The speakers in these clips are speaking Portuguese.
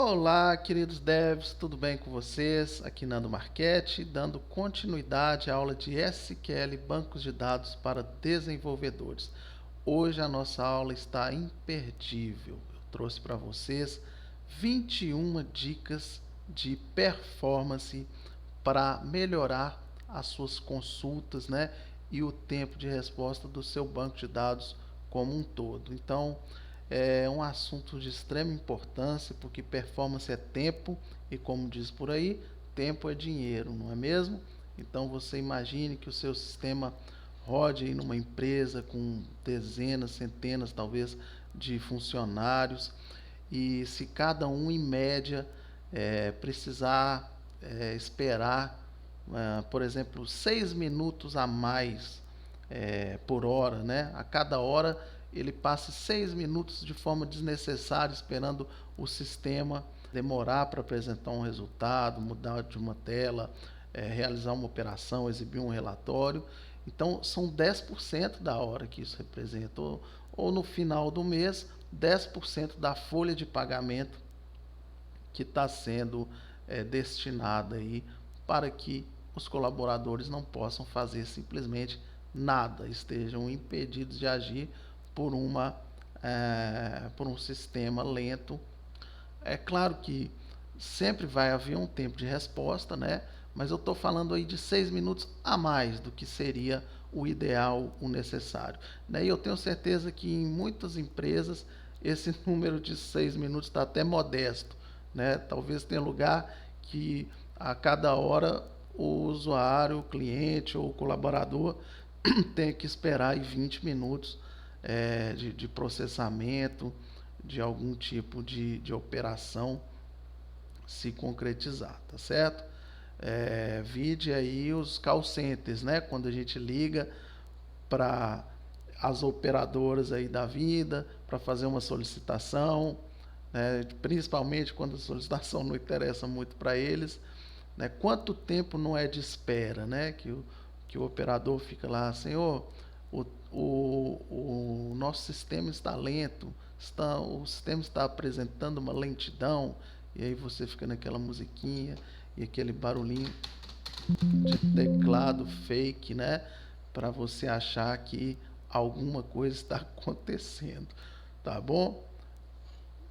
Olá, queridos devs, tudo bem com vocês? Aqui Nando Marchetti, dando continuidade à aula de SQL, bancos de dados para desenvolvedores. Hoje a nossa aula está imperdível. Eu trouxe para vocês 21 dicas de performance para melhorar as suas consultas, né? E o tempo de resposta do seu banco de dados como um todo. Então, é um assunto de extrema importância, porque performance é tempo e, como diz por aí, tempo é dinheiro, não é mesmo? Então você imagine que o seu sistema rode aí numa empresa com dezenas, centenas talvez de funcionários, e se cada um em média precisar esperar, por exemplo, 6 minutos a mais por hora, né? A cada hora ele passa 6 minutos de forma desnecessária esperando o sistema demorar para apresentar um resultado, mudar de uma tela, realizar uma operação, exibir um relatório. Então são 10% da hora que isso representa, ou no final do mês 10% da folha de pagamento que está sendo destinada aí para que os colaboradores não possam fazer simplesmente nada, estejam impedidos de agir por por um sistema lento. É claro que sempre vai haver um tempo de resposta, né? Mas eu estou falando aí de 6 minutos a mais do que seria o ideal, o necessário, né? E eu tenho certeza que em muitas empresas esse número de 6 minutos está até modesto, né? Talvez tenha lugar que a cada hora o usuário, o cliente ou o colaborador tenha que esperar aí 20 minutos de processamento de algum tipo de operação se concretizar, tá certo? Vide aí os call centers, né? Quando a gente liga para as operadoras aí da vida para fazer uma solicitação, né? Principalmente quando a solicitação não interessa muito para eles, né? Quanto tempo não é de espera, né? Que o operador fica lá, senhor, o nosso sistema está lento, o sistema está apresentando uma lentidão, e aí você fica naquela musiquinha e aquele barulhinho de teclado fake, né? Para você achar que alguma coisa está acontecendo, tá bom?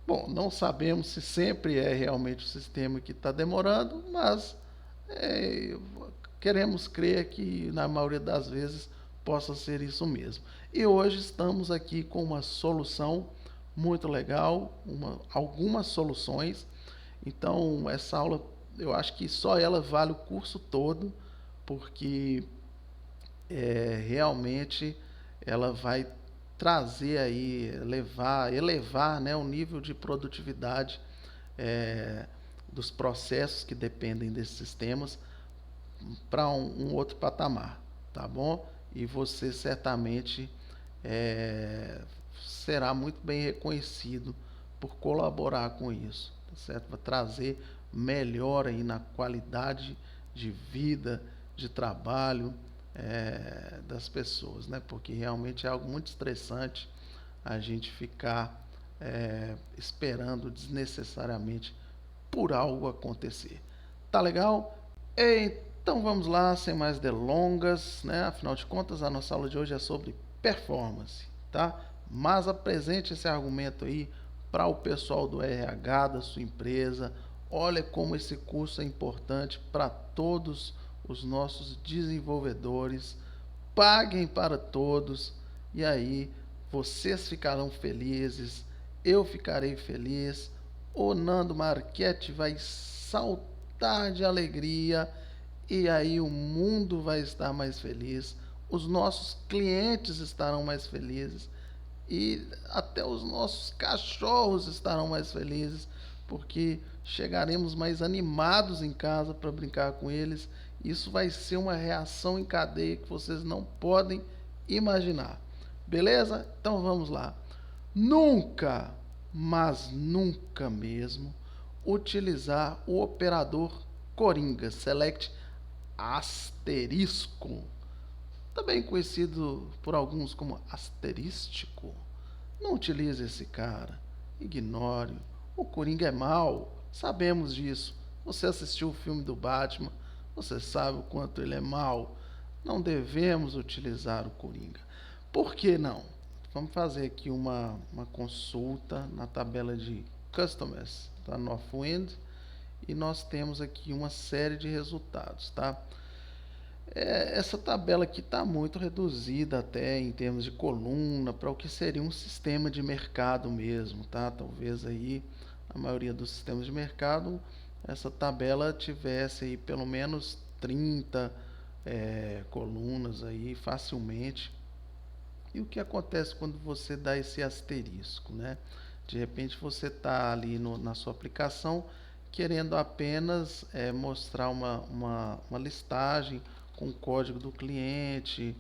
Bom, não sabemos se sempre é realmente o sistema que está demorando, mas é, queremos crer que na maioria das vezes possa ser isso mesmo. E hoje estamos aqui com uma solução muito legal, algumas soluções. Então, essa aula, eu acho que só ela vale o curso todo, porque realmente ela vai trazer aí, elevar, né, o nível de produtividade é, dos processos que dependem desses sistemas para um outro patamar, tá bom? E você certamente é, será muito bem reconhecido por colaborar com isso, tá certo? Vai trazer melhora aí na qualidade de vida, de trabalho das pessoas, né? Porque realmente é algo muito estressante a gente ficar esperando desnecessariamente por algo acontecer. Tá legal? Então vamos lá, sem mais delongas, né? Afinal de contas, a nossa aula de hoje é sobre performance, tá? Mas apresente esse argumento aí para o pessoal do RH da sua empresa. Olha como esse curso é importante para todos os nossos desenvolvedores. Paguem para todos e aí vocês ficarão felizes, eu ficarei feliz, o Nando Marchetti vai saltar de alegria e aí o mundo vai estar mais feliz, os nossos clientes estarão mais felizes e até os nossos cachorros estarão mais felizes, porque chegaremos mais animados em casa para brincar com eles. Isso vai ser uma reação em cadeia que vocês não podem imaginar. Beleza? Então vamos lá. Nunca, mas nunca mesmo, utilizar o operador Coringa, Select asterisco, também conhecido por alguns como asterístico. Não utilize esse cara, ignore-o. O Coringa é mau, Sabemos disso. Você assistiu o filme do Batman, você sabe o quanto ele é mau. Não devemos utilizar o Coringa. Por que não? Vamos fazer aqui uma consulta na tabela de Customers da Northwind e nós temos aqui uma série de resultados, tá? Essa tabela aqui está muito reduzida até em termos de coluna para o que seria um sistema de mercado mesmo, tá? Talvez aí a maioria dos sistemas de mercado essa tabela tivesse aí pelo menos 30 colunas aí facilmente. E o que acontece quando você dá esse asterisco, né? De repente você está ali na sua aplicação querendo apenas mostrar uma listagem com o código do cliente,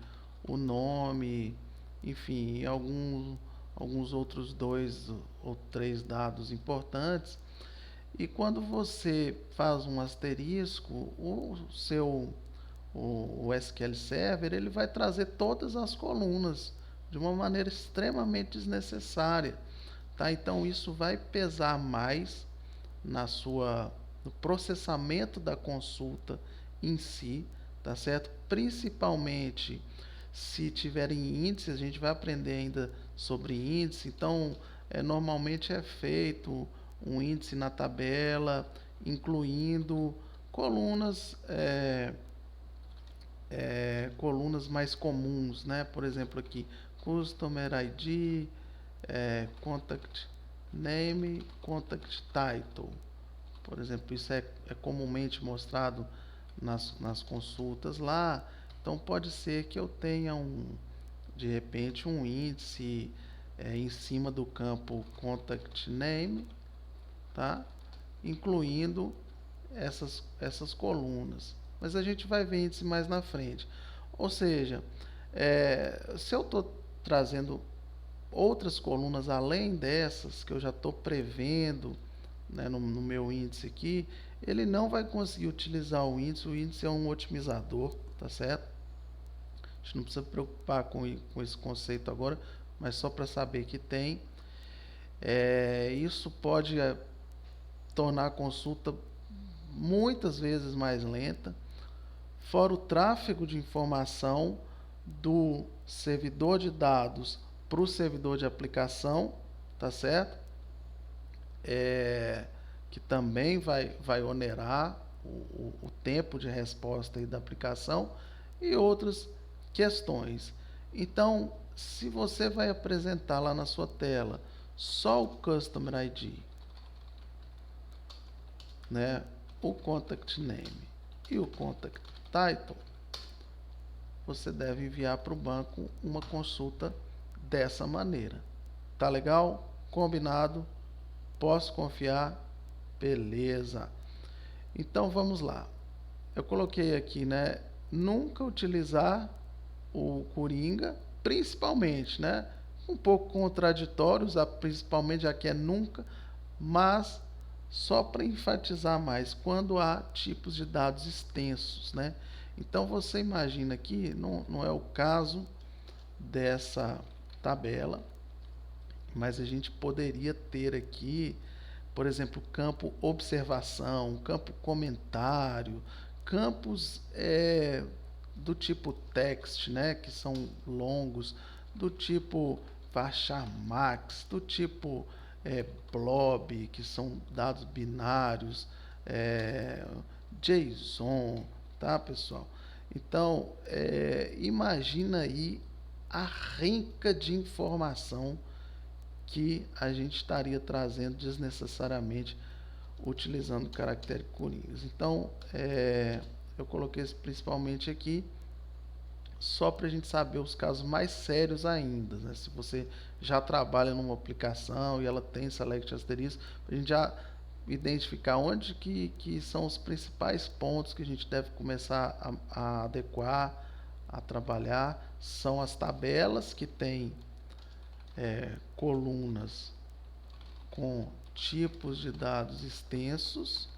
o nome, enfim, alguns outros 2 ou 3 dados importantes. E quando você faz um asterisco, o SQL Server ele vai trazer todas as colunas de uma maneira extremamente desnecessária, tá? Então isso vai pesar mais no processamento da consulta em si, tá certo? Principalmente se tiverem índices, a gente vai aprender ainda sobre índice. Então normalmente é feito um índice na tabela incluindo colunas colunas mais comuns, né? Por exemplo aqui Customer ID, Contact Name, Contact Title. Por exemplo, isso é comumente mostrado nas consultas lá. Então pode ser que eu tenha de repente um índice em cima do campo Contact Name, tá? Incluindo essas colunas. Mas a gente vai ver índice mais na frente. Ou seja, se eu estou trazendo outras colunas além dessas que eu já estou prevendo, né, no meu índice aqui, ele não vai conseguir utilizar o índice é um otimizador, tá certo? A gente não precisa preocupar com esse conceito agora, mas só para saber que tem. Isso pode tornar a consulta muitas vezes mais lenta, fora o tráfego de informação do servidor de dados para o servidor de aplicação, tá certo? Que também vai onerar o tempo de resposta aí da aplicação e outras questões. Então, se você vai apresentar lá na sua tela só o Customer ID, né, o Contact Name e o Contact Title, você deve enviar para o banco uma consulta dessa maneira. Tá legal? Combinado? Posso confiar? Beleza. Então vamos lá. Eu coloquei aqui, né? Nunca utilizar o Coringa, principalmente, né? Um pouco contraditório, usar principalmente já que é nunca, mas só para enfatizar mais, quando há tipos de dados extensos, né? Então você imagina aqui, não é o caso dessa tabela, mas a gente poderia ter aqui, por exemplo, campo observação, campo comentário, campos do tipo text, né, que são longos, do tipo varchar max, do tipo blob, que são dados binários, JSON, tá, pessoal? Então, imagina aí a renca de informação que a gente estaria trazendo desnecessariamente utilizando o caractere Coringa. Então, eu coloquei principalmente aqui só para a gente saber os casos mais sérios ainda, né? Se você já trabalha numa aplicação e ela tem select asterisco, a gente já identificar onde que são os principais pontos que a gente deve começar a adequar, a trabalhar. São as tabelas que tem colunas com tipos de dados extensos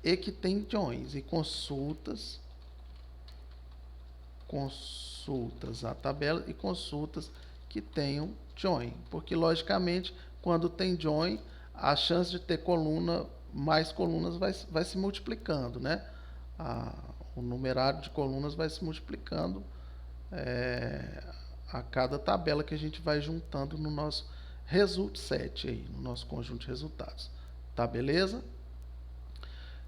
e que tem joins e consultas a tabela e consultas que tenham join, porque logicamente quando tem join a chance de ter coluna mais colunas vai se multiplicando, né? O numerário de colunas vai se multiplicando a cada tabela que a gente vai juntando no nosso result set aí, no nosso conjunto de resultados. Tá, beleza?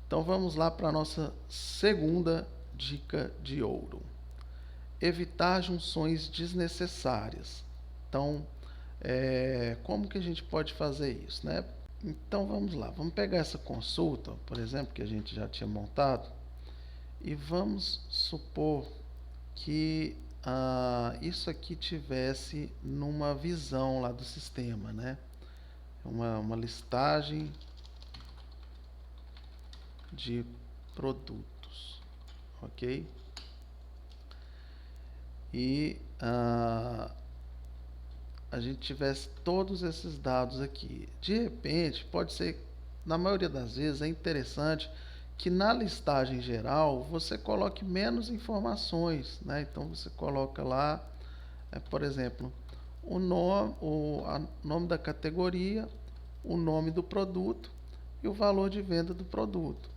Então vamos lá para a nossa segunda dica de ouro. Evitar junções desnecessárias. Então, como que a gente pode fazer isso, né? Então vamos lá, vamos pegar essa consulta, por exemplo, que a gente já tinha montado, e vamos supor que isso aqui tivesse numa visão lá do sistema, né? Uma listagem de produtos, ok? E a gente tivesse todos esses dados aqui. De repente, pode ser, na maioria das vezes, é interessante que na listagem geral você coloque menos informações, né? Então você coloca lá, por exemplo, o nome da categoria, o nome do produto e o valor de venda do produto.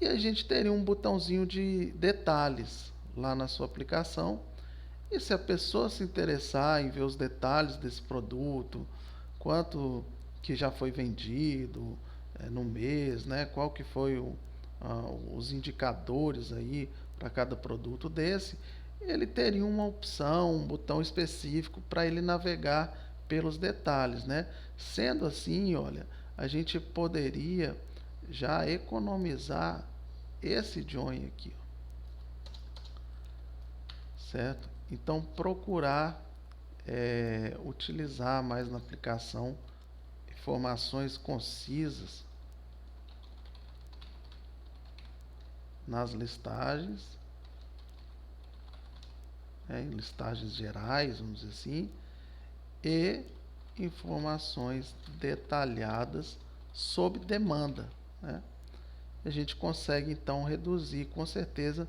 E a gente teria um botãozinho de detalhes lá na sua aplicação. E se a pessoa se interessar em ver os detalhes desse produto, quanto que já foi vendido no mês, né? Qual que foi os indicadores aí para cada produto desse, ele teria uma opção, um botão específico para ele navegar pelos detalhes, né? Sendo assim, olha, a gente poderia já economizar esse join aqui, ó. Certo? Então procurar utilizar mais na aplicação informações concisas nas listagens, em listagens gerais, vamos dizer assim, e informações detalhadas sob demanda, né? A gente consegue então reduzir com certeza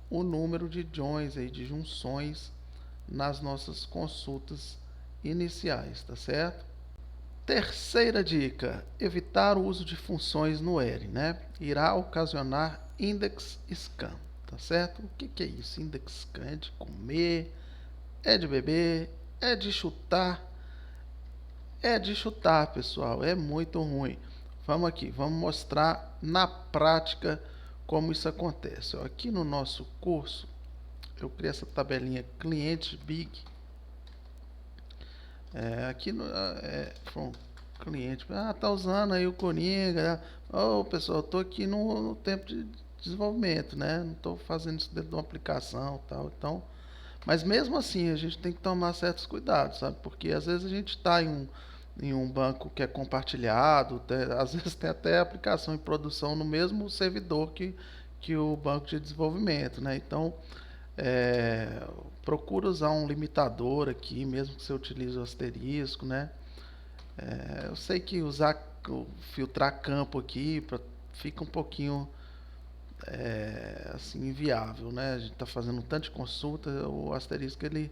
o número de joins aí, de junções nas nossas consultas iniciais, tá certo? Terceira dica: evitar o uso de funções no Eri, né? Irá ocasionar index scan, tá certo? O que é isso? Index scan é de comer, é de beber, é de chutar. É de chutar, pessoal, é muito ruim. Vamos aqui, vamos mostrar na prática como isso acontece. Aqui no nosso curso, eu criei essa tabelinha cliente big. Aqui no cliente, tá usando aí o Coringa. Pessoal, eu tô aqui no tempo de desenvolvimento, né? Não estou fazendo isso dentro de uma aplicação, tal. Então, mas mesmo assim, a gente tem que tomar certos cuidados, sabe? Porque às vezes a gente está em um banco que é compartilhado, às vezes tem até aplicação em produção no mesmo servidor que o banco de desenvolvimento, né? Então, procura usar um limitador aqui, mesmo que você utilize o asterisco, né? Eu sei que filtrar campo aqui fica um pouquinho assim inviável, né? A gente está fazendo um tanto de consulta, o asterisco ele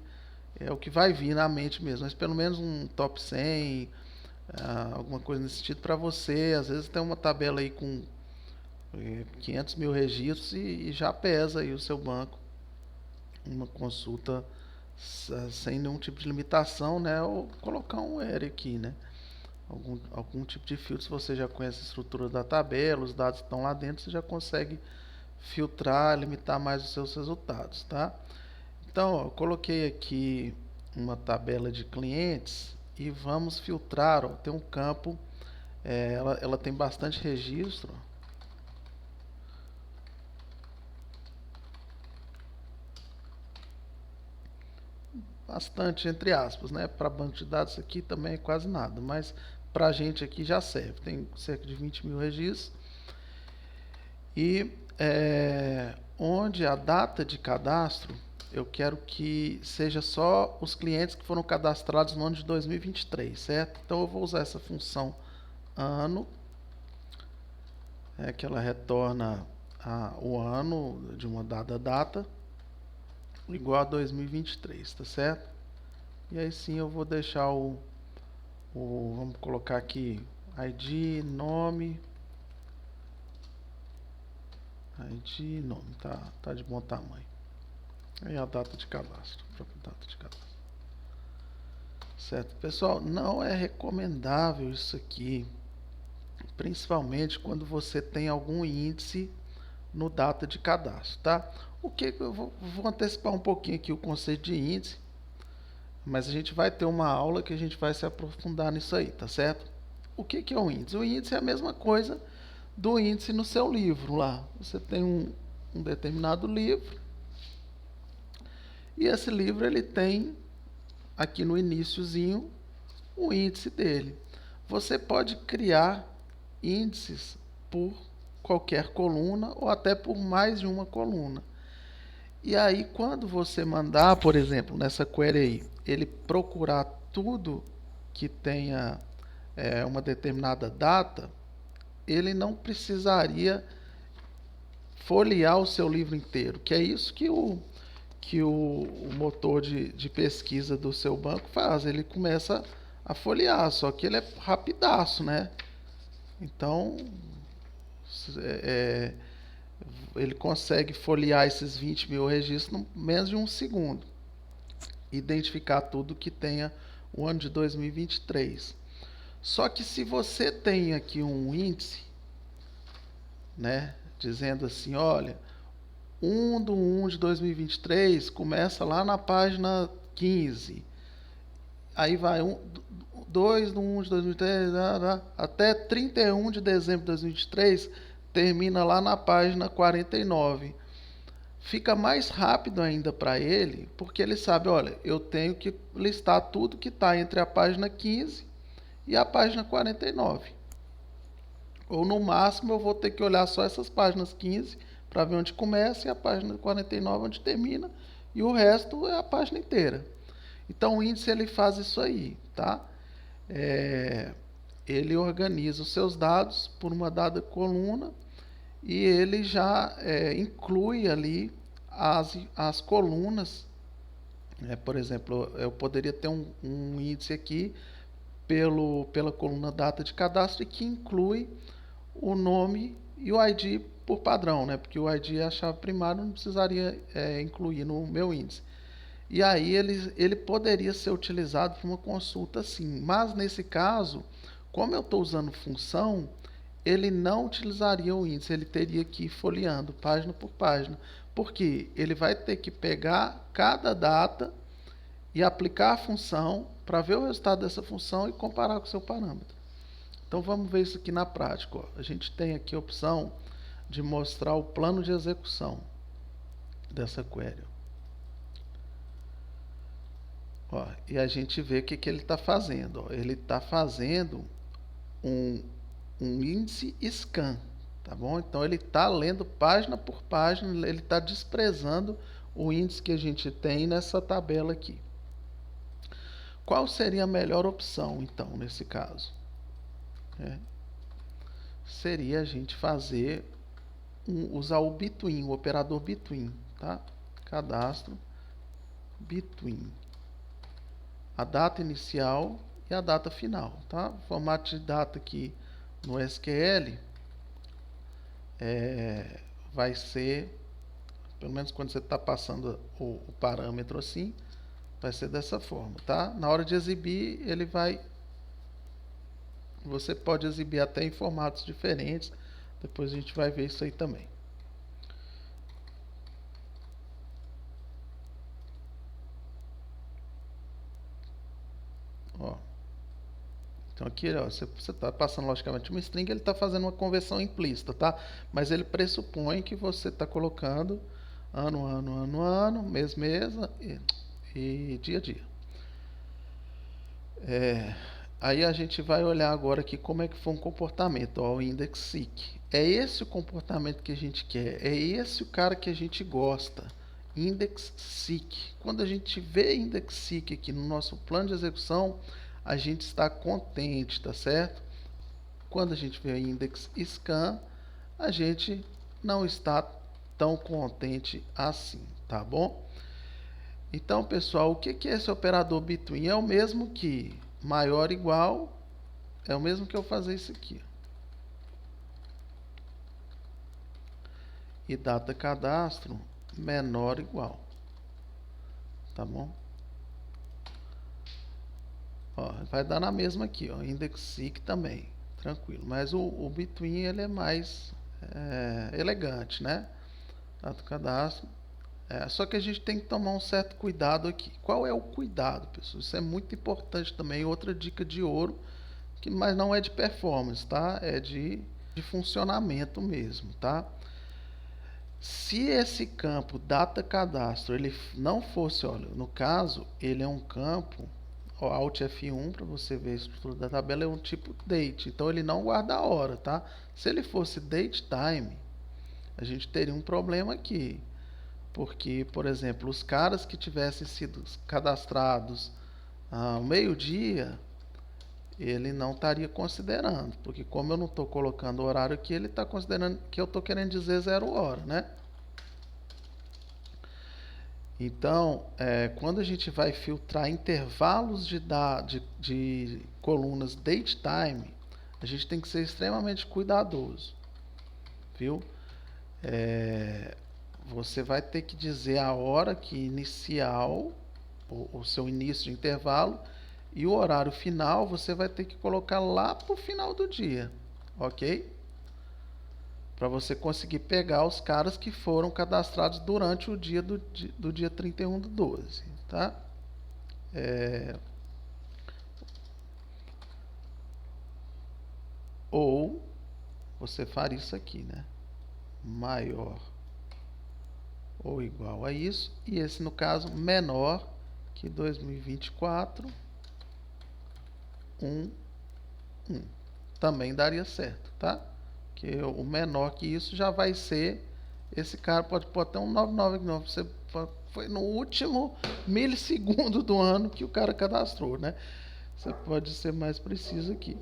é o que vai vir na mente mesmo, mas pelo menos um top 100, alguma coisa nesse sentido para você. Às vezes tem uma tabela aí com 500 mil registros e já pesa aí o seu banco uma consulta sem nenhum tipo de limitação, né? Ou colocar um ERI aqui, né? Algum tipo de filtro. Se você já conhece a estrutura da tabela, os dados estão lá dentro, você já consegue filtrar, limitar mais os seus resultados, tá? Então, ó, eu coloquei aqui uma tabela de clientes e vamos filtrar, ó, tem um campo, ela tem bastante registro, bastante entre aspas, né? Para banco de dados aqui também é quase nada, mas para a gente aqui já serve. Tem cerca de 20 mil registros e onde a data de cadastro eu quero que seja só os clientes que foram cadastrados no ano de 2023, certo? Então eu vou usar essa função ano, que ela retorna o ano de uma dada data igual a 2023, tá certo? E aí sim eu vou deixar vamos colocar aqui ID, nome, ID nome, tá de bom tamanho. Aí a data de cadastro, própria data de cadastro. Certo, pessoal, não é recomendável isso aqui, principalmente quando você tem algum índice no data de cadastro, tá? O que eu vou antecipar um pouquinho aqui o conceito de índice, mas a gente vai ter uma aula que a gente vai se aprofundar nisso aí, tá certo? O que é um índice? O índice é a mesma coisa do índice no seu livro lá. Você tem um determinado livro e esse livro ele tem aqui no iniciozinho o índice dele. Você pode criar índices por qualquer coluna ou até por mais de uma coluna. E aí quando você mandar, por exemplo, nessa query aí, ele procurar tudo que tenha uma determinada data, ele não precisaria folhear o seu livro inteiro, que é isso que o motor de pesquisa do seu banco faz. Ele começa a folhear, só que ele é rapidaço, né? Então, ele consegue folhear esses 20 mil registros em menos de um segundo. Identificar tudo que tenha o ano de 2023. Só que se você tem aqui um índice, né, dizendo assim, olha, 1/1 de 2023 começa lá na página 15. Aí vai 2/1 de 2023 até 31 de dezembro de 2023 termina lá na página 49. Fica mais rápido ainda para ele, porque ele sabe, olha, eu tenho que listar tudo que está entre a página 15 e a página 49. Ou no máximo eu vou ter que olhar só essas páginas 15 para ver onde começa e a página 49 onde termina, e o resto é a página inteira. Então o índice ele faz isso aí, tá? Ele organiza os seus dados por uma dada coluna e ele já inclui ali as colunas. Por exemplo, eu poderia ter um índice aqui pela coluna data de cadastro, que inclui o nome e o ID por padrão, né? Porque o ID é a chave primária, não precisaria incluir no meu índice. E aí ele poderia ser utilizado para uma consulta sim, mas nesse caso, como eu estou usando função, ele não utilizaria o índice, ele teria que ir folheando página por página, porque ele vai ter que pegar cada data e aplicar a função para ver o resultado dessa função e comparar com o seu parâmetro. Então vamos ver isso aqui na prática. Ó. A gente tem aqui a opção de mostrar o plano de execução dessa query. Ó, e a gente vê o que ele está fazendo. Ó. Ele está fazendo um índice scan, tá bom? Então ele está lendo página por página, ele está desprezando o índice que a gente tem nessa tabela aqui. Qual seria a melhor opção, então, nesse caso? Seria a gente fazer usar o between, o operador between, tá? Cadastro between, a data inicial e a data final, tá? O formato de data aqui no SQL vai ser, pelo menos quando você está passando o parâmetro assim, vai ser dessa forma, tá? Na hora de exibir, ele vai... Você pode exibir até em formatos diferentes. Depois a gente vai ver isso aí também. Ó. Então aqui, ó, você está passando logicamente uma string, ele está fazendo uma conversão implícita, tá? Mas ele pressupõe que você está colocando ano, mês, e dia a dia. Aí a gente vai olhar agora aqui como é que foi um comportamento, ó, o index seek. É esse o comportamento que a gente quer, é esse o cara que a gente gosta, index seek. Quando a gente vê index seek aqui no nosso plano de execução, a gente está contente, tá certo? Quando a gente vê index scan, a gente não está tão contente assim, tá bom? Então, pessoal, o que é esse operador between? É o mesmo que maior ou igual, é o mesmo que eu fazer isso aqui. e data cadastro menor ou igual. Tá bom? Ó, vai dar na mesma aqui, ó, index seek também, tranquilo. Mas o between ele é mais elegante, né? Data cadastro. Só que a gente tem que tomar um certo cuidado aqui. Qual é o cuidado, pessoal? Isso é muito importante também. Outra dica de ouro, mas não é de performance, tá? É de funcionamento mesmo, tá? Se esse campo data cadastro ele não fosse, olha, no caso, ele é um campo, ó, Alt F1 para você ver a estrutura da tabela, é um tipo date, então ele não guarda a hora, tá? Se ele fosse date time, a gente teria um problema aqui, porque, por exemplo, os caras que tivessem sido cadastrados ao meio-dia, ele não estaria considerando, porque como eu não estou colocando o horário aqui, ele está considerando que eu estou querendo dizer 0 hora, né? Então, quando a gente vai filtrar intervalos de colunas date time, a gente tem que ser extremamente cuidadoso, viu? Você vai ter que dizer a hora que inicial, o seu início de intervalo, e o horário final você vai ter que colocar lá para o final do dia, ok? Para você conseguir pegar os caras que foram cadastrados durante o dia do dia 31/12, tá? Ou você faria isso aqui, né? Maior ou igual a isso, e esse no caso menor que 2024 1 1. Também daria certo, tá? Que o menor que isso já vai ser, esse cara pode até um 99, você foi no último milissegundo do ano que o cara cadastrou, né? Você pode ser mais preciso aqui.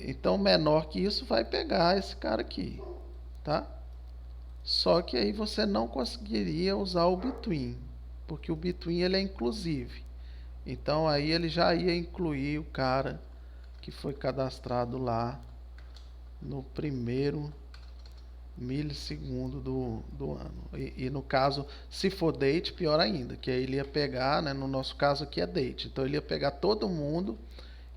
Então menor que isso vai pegar esse cara aqui, tá? Só que aí você não conseguiria usar o between, porque o between ele é inclusive. Então aí ele já ia incluir o cara que foi cadastrado lá no primeiro milissegundo do ano. E no caso, se for date, pior ainda, que aí ele ia pegar, né, no nosso caso aqui é date, então ele ia pegar todo mundo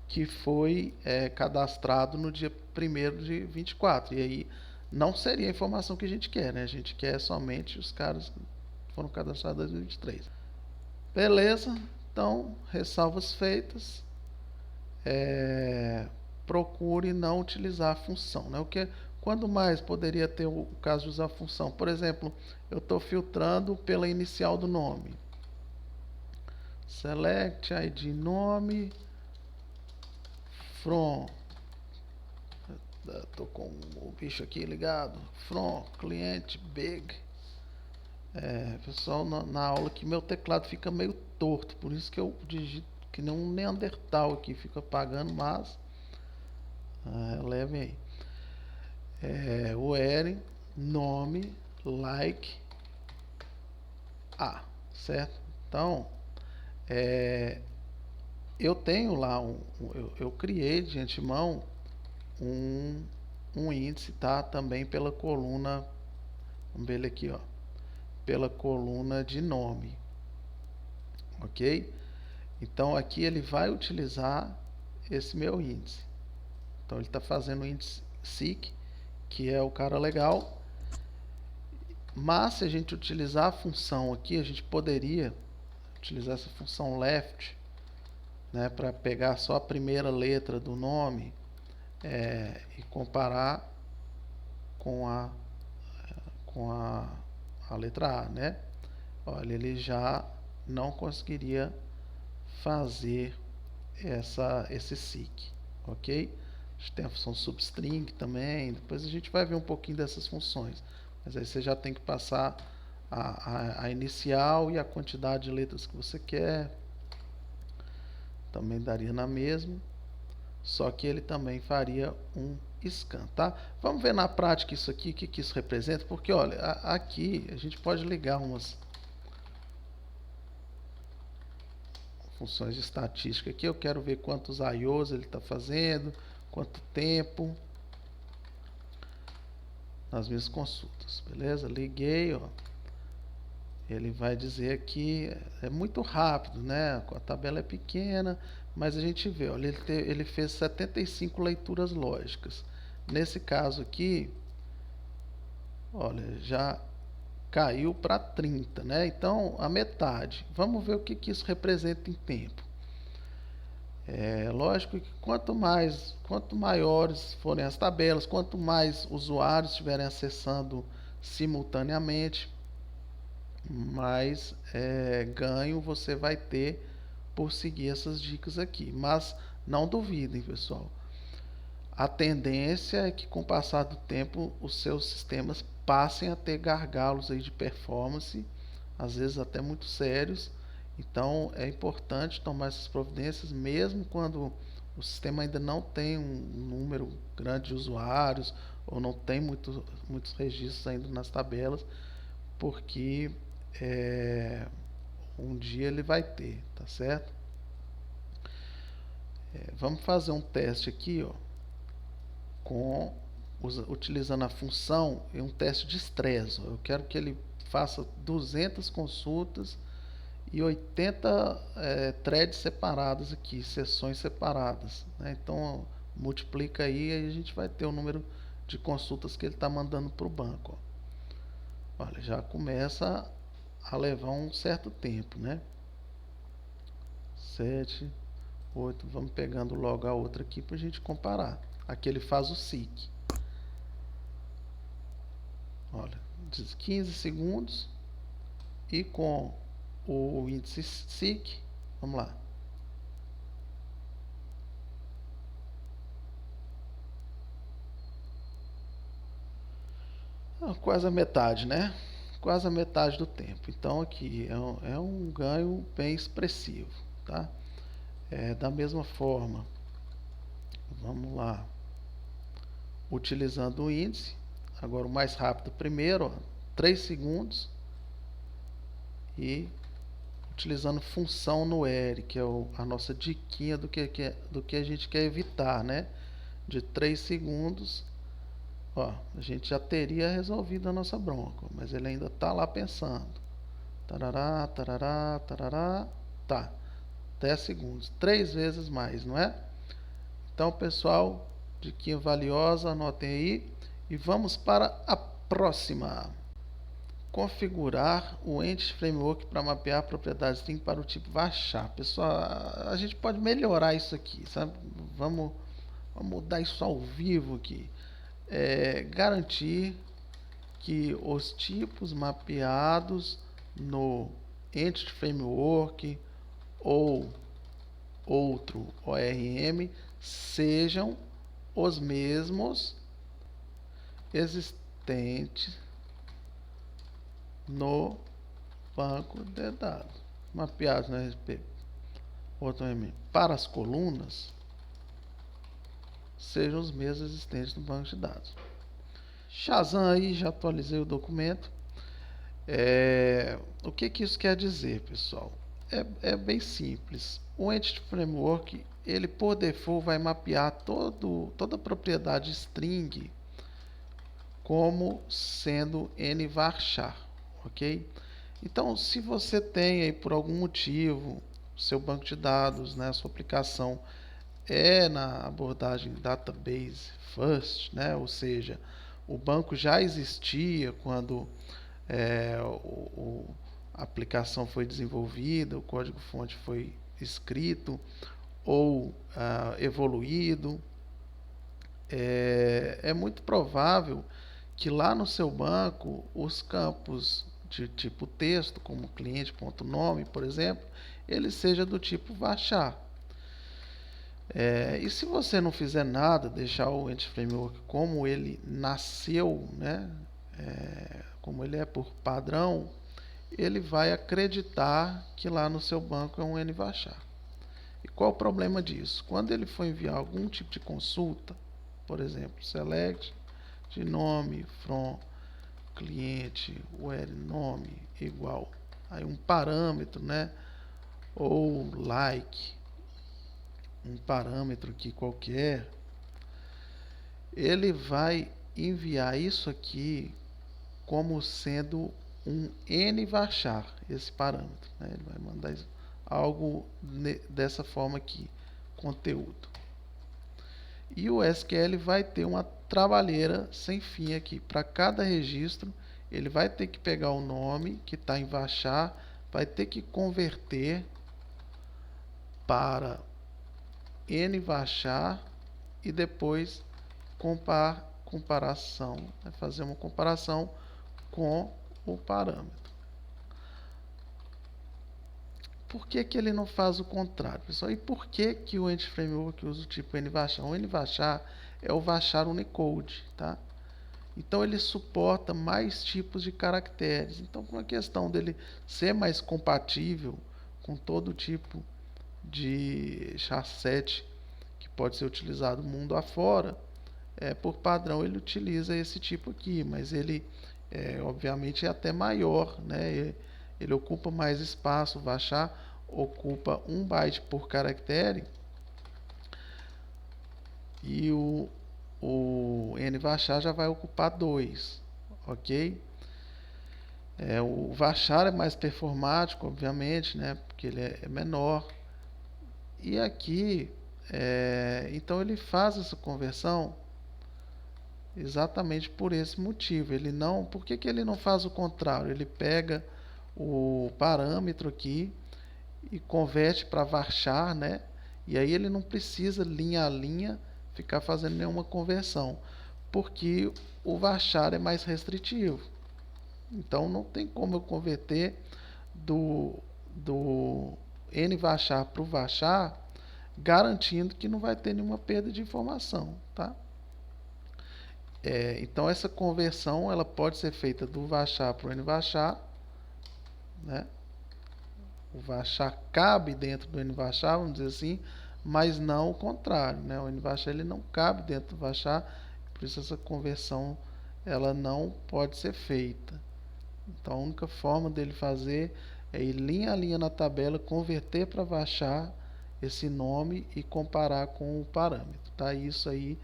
que foi cadastrado no dia 1º de 24. E aí não seria a informação que a gente quer, né? A gente quer somente os caras que foram cadastrados em 2023. Beleza? Então, ressalvas feitas. Procure não utilizar a função, né? Quando mais poderia ter o caso de usar a função? Por exemplo, eu estou filtrando pela inicial do nome. Select ID nome from. Estou com o bicho aqui ligado. From cliente big. Pessoal, na aula aqui meu teclado fica meio torto, por isso que eu digito que nem um Neandertal aqui, fica apagando, mas levem aí. Where nome like certo? Então, eu tenho lá eu criei de antemão um índice, tá? Também pela coluna, vamos ver ele aqui, ó, pela coluna de nome, ok? Então aqui ele vai utilizar esse meu índice. Então ele está fazendo o índice seek, que é o cara legal. Mas se a gente utilizar a função aqui, a gente poderia utilizar essa função left, né, para pegar só a primeira letra do nome e comparar com a letra A, né? Olha, ele já não conseguiria fazer esse seek, ok? A gente tem a função substring também, depois a gente vai ver um pouquinho dessas funções, mas aí você já tem que passar a inicial e a quantidade de letras que você quer, também daria na mesma, só que ele também faria um scan, tá? Vamos ver na prática isso aqui, o que isso representa, porque olha, aqui a gente pode ligar umas funções de estatística aqui, eu quero ver quantos IOs ele está fazendo, quanto tempo. nas minhas consultas, beleza? Liguei, ó. Ele vai dizer aqui, é muito rápido, né? A tabela é pequena, mas a gente vê, olha, ele fez 75 leituras lógicas. Nesse caso aqui, olha, já caiu para 30, né? Então, a metade. Vamos ver o que isso representa em tempo. É lógico que quanto maiores forem as tabelas, quanto mais usuários estiverem acessando simultaneamente, mais ganho você vai ter por seguir essas dicas aqui. Mas não duvidem, pessoal. A tendência é que com o passar do tempo os seus sistemas passem a ter gargalos aí de performance, às vezes até muito sérios. Então é importante tomar essas providências mesmo quando o sistema ainda não tem um número grande de usuários ou não tem muitos registros ainda nas tabelas, porque um dia ele vai ter, tá certo? Vamos fazer um teste aqui, ó, utilizando a função, um teste de estresse. Eu quero que ele faça 200 consultas e 80 threads separados aqui, sessões separadas, né? Então multiplica aí e a gente vai ter o número de consultas que ele está mandando para o banco, ó. Olha, já começa a levar um certo tempo, né? 7, 8, vamos pegando logo a outra aqui para a gente comparar. Aqui ele faz o SIC. Olha, 15 segundos e com o índice SIC, vamos lá. Quase a metade, né? Quase a metade do tempo. Então aqui é um ganho bem expressivo, tá? Da mesma forma, vamos lá, utilizando o índice, agora o mais rápido primeiro, ó, 3 segundos, e utilizando função no R, que é a nossa diquinha do que a gente quer evitar, né? De 3 segundos, ó, a gente já teria resolvido a nossa bronca, mas ele ainda está lá pensando. Tarará, tarará, tarará, tá. 10 segundos, 3 vezes mais, não é? Então, pessoal, diquinha valiosa, anotem aí. E vamos para a próxima. Configurar o Entity Framework para mapear propriedades string para o tipo varchar. Pessoal, a gente pode melhorar isso aqui, sabe? Vamos mudar isso ao vivo aqui. Garantir que os tipos mapeados no Entity Framework ou outro ORM sejam os mesmos existentes no banco de dados, mapeados no RP outro ORM para as colunas sejam os mesmos existentes no banco de dados. Shazam aí, já atualizei o documento. O que isso quer dizer, pessoal? É bem simples. O Entity Framework, ele por default vai mapear toda a propriedade string como sendo nvarchar, ok? Então, se você tem aí por algum motivo seu banco de dados, né, a sua aplicação na abordagem database first, né, ou seja, o banco já existia quando a aplicação foi desenvolvida, o código-fonte foi escrito ou evoluído, é muito provável que lá no seu banco os campos de tipo texto, como cliente.nome, por exemplo, ele seja do tipo varchar. E se você não fizer nada, deixar o Entity Framework como ele nasceu, né, como ele é por padrão, ele vai acreditar que lá no seu banco é um nvarchar. E qual o problema disso? Quando ele for enviar algum tipo de consulta, por exemplo, select de nome from cliente where nome igual aí um parâmetro, né, ou like um parâmetro aqui qualquer, ele vai enviar isso aqui como sendo um nvarchar, esse parâmetro, né? Ele vai mandar algo dessa forma aqui, conteúdo. E o SQL vai ter uma trabalheira sem fim aqui. Para cada registro, ele vai ter que pegar o nome que está em varchar, vai ter que converter para nvarchar e depois comparação, vai fazer uma comparação com o parâmetro. Por que que ele não faz o contrário, pessoal? E por que que o Entity Framework usa o tipo nvarchar? O nvarchar é o varchar Unicode, tá? Então ele suporta mais tipos de caracteres. Então, com a questão dele ser mais compatível com todo tipo de char7 que pode ser utilizado mundo afora, por padrão ele utiliza esse tipo aqui, mas ele obviamente é até maior, né? Ele ocupa mais espaço, o varchar ocupa 1 byte por caractere e o nvarchar já vai ocupar 2, ok? O varchar é mais performático, obviamente, né? Porque ele é menor. E aqui, então ele faz essa conversão exatamente por esse motivo. Ele não, por que que ele não faz o contrário? Ele pega o parâmetro aqui e converte para varchar, né? E aí ele não precisa linha a linha ficar fazendo nenhuma conversão, porque o varchar é mais restritivo. Então não tem como eu converter do nvarchar para o varchar, garantindo que não vai ter nenhuma perda de informação, tá? Então essa conversão ela pode ser feita do varchar para o nvarchar, né? O varchar cabe dentro do nvarchar, vamos dizer assim, mas não o contrário, né? O nvarchar ele não cabe dentro do varchar, por isso essa conversão ela não pode ser feita. Então a única forma dele fazer é ir linha a linha na tabela, converter para varchar esse nome e comparar com o parâmetro, tá? Isso aí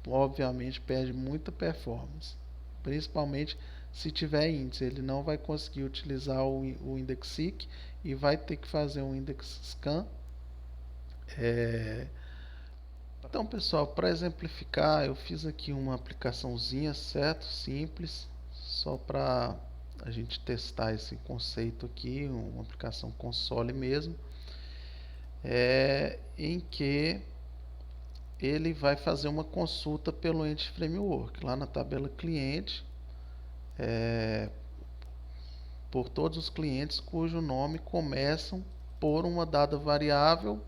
obviamente perde muita performance, principalmente se tiver índice. Ele não vai conseguir utilizar o index-seek e vai ter que fazer um index-scan. Então, pessoal, para exemplificar, eu fiz aqui uma aplicaçãozinha, certo? Simples, só para a gente testar esse conceito aqui, uma aplicação console mesmo, em que ele vai fazer uma consulta pelo Entity Framework, lá na tabela cliente, por todos os clientes cujo nome começam por uma dada variável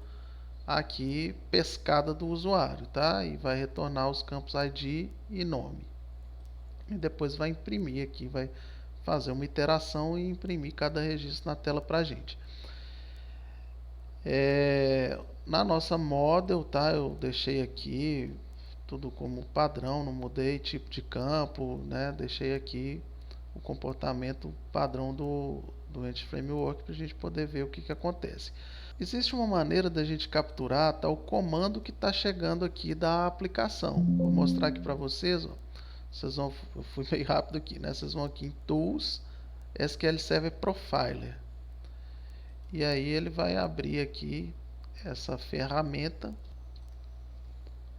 aqui pescada do usuário, tá? E vai retornar os campos ID e nome. E depois vai imprimir aqui, vai fazer uma iteração e imprimir cada registro na tela para a gente. Na nossa model, tá? Eu deixei aqui tudo como padrão, não mudei tipo de campo, né? Deixei aqui o comportamento padrão do Entity Framework para a gente poder ver o que que acontece. Existe uma maneira da gente capturar o comando que está chegando aqui da aplicação. Vou mostrar aqui para vocês. Ó. Eu fui meio rápido aqui, né? Vocês vão aqui em Tools, SQL Server Profiler. E aí ele vai abrir aqui essa ferramenta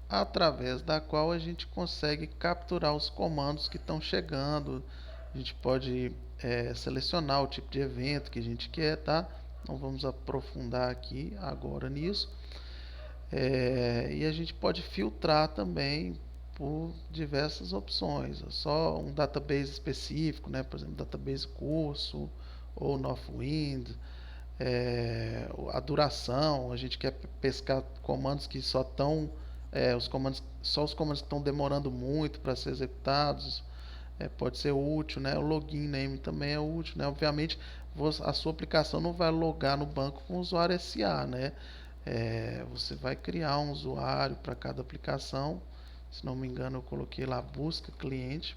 através da qual a gente consegue capturar os comandos que estão chegando. A gente pode selecionar o tipo de evento que a gente quer, tá? Não vamos aprofundar aqui agora nisso. E a gente pode filtrar também por diversas opções. Só um database específico, né? Por exemplo, database curso ou Northwind. A duração, a gente quer pescar comandos que só estão só os comandos que estão demorando muito para ser executados, pode ser útil, né? O login name também é útil, né? Obviamente a sua aplicação não vai logar no banco com o usuário SA, né? Você vai criar um usuário para cada aplicação. Se não me engano, eu coloquei lá busca cliente,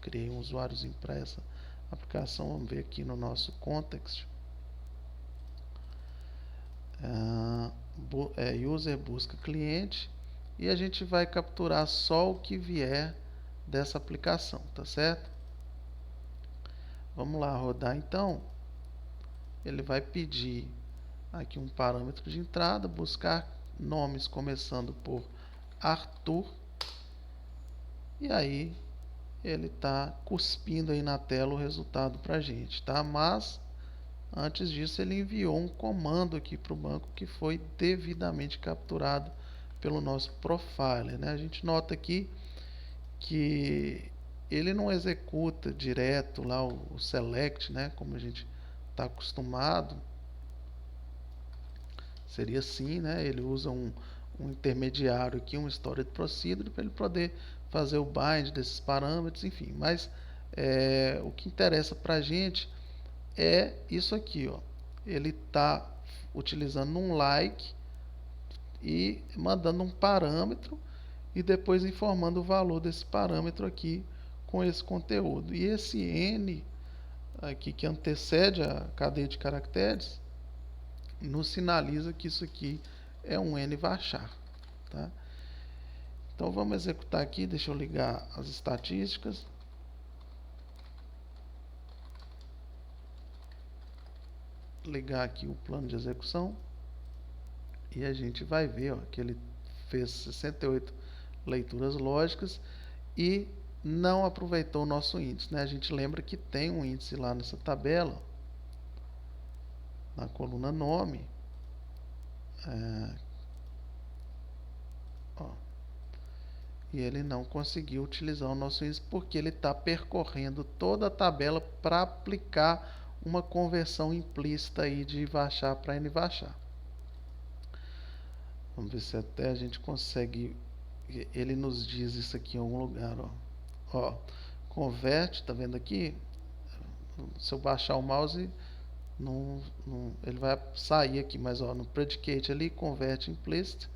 criei um usuáriozinho para essa aplicação. Vamos ver aqui no nosso context. User busca cliente e a gente vai capturar só o que vier dessa aplicação, tá certo? Vamos lá rodar então. Ele vai pedir aqui um parâmetro de entrada, buscar nomes começando por Arthur, e aí ele está cuspindo aí na tela o resultado para a gente, tá? Mas antes disso ele enviou um comando aqui para o banco que foi devidamente capturado pelo nosso profiler, né? A gente nota aqui que ele não executa direto lá o select, né? Como a gente está acostumado. Seria assim, né? Ele usa um intermediário aqui, um storage procedure, para ele poder fazer o bind desses parâmetros, enfim. Mas o que interessa para a gente é isso aqui, ó. Ele está utilizando um like e mandando um parâmetro e depois informando o valor desse parâmetro aqui com esse conteúdo. E esse n aqui que antecede a cadeia de caracteres nos sinaliza que isso aqui é um n varchar, tá? Então vamos executar aqui, deixa eu ligar as estatísticas. Ligar aqui o plano de execução e a gente vai ver, ó, que ele fez 68 leituras lógicas e não aproveitou o nosso índice, né? A gente lembra que tem um índice lá nessa tabela, na coluna nome, ó, e ele não conseguiu utilizar o nosso índice porque ele está percorrendo toda a tabela para aplicar uma conversão implícita aí de varchar para nvarchar. Vamos ver se até a gente consegue. Ele nos diz isso aqui em algum lugar, ó. Converte, tá vendo aqui? Se eu baixar o mouse, ele vai sair aqui, mas ó, no predicate ali, converte implicit,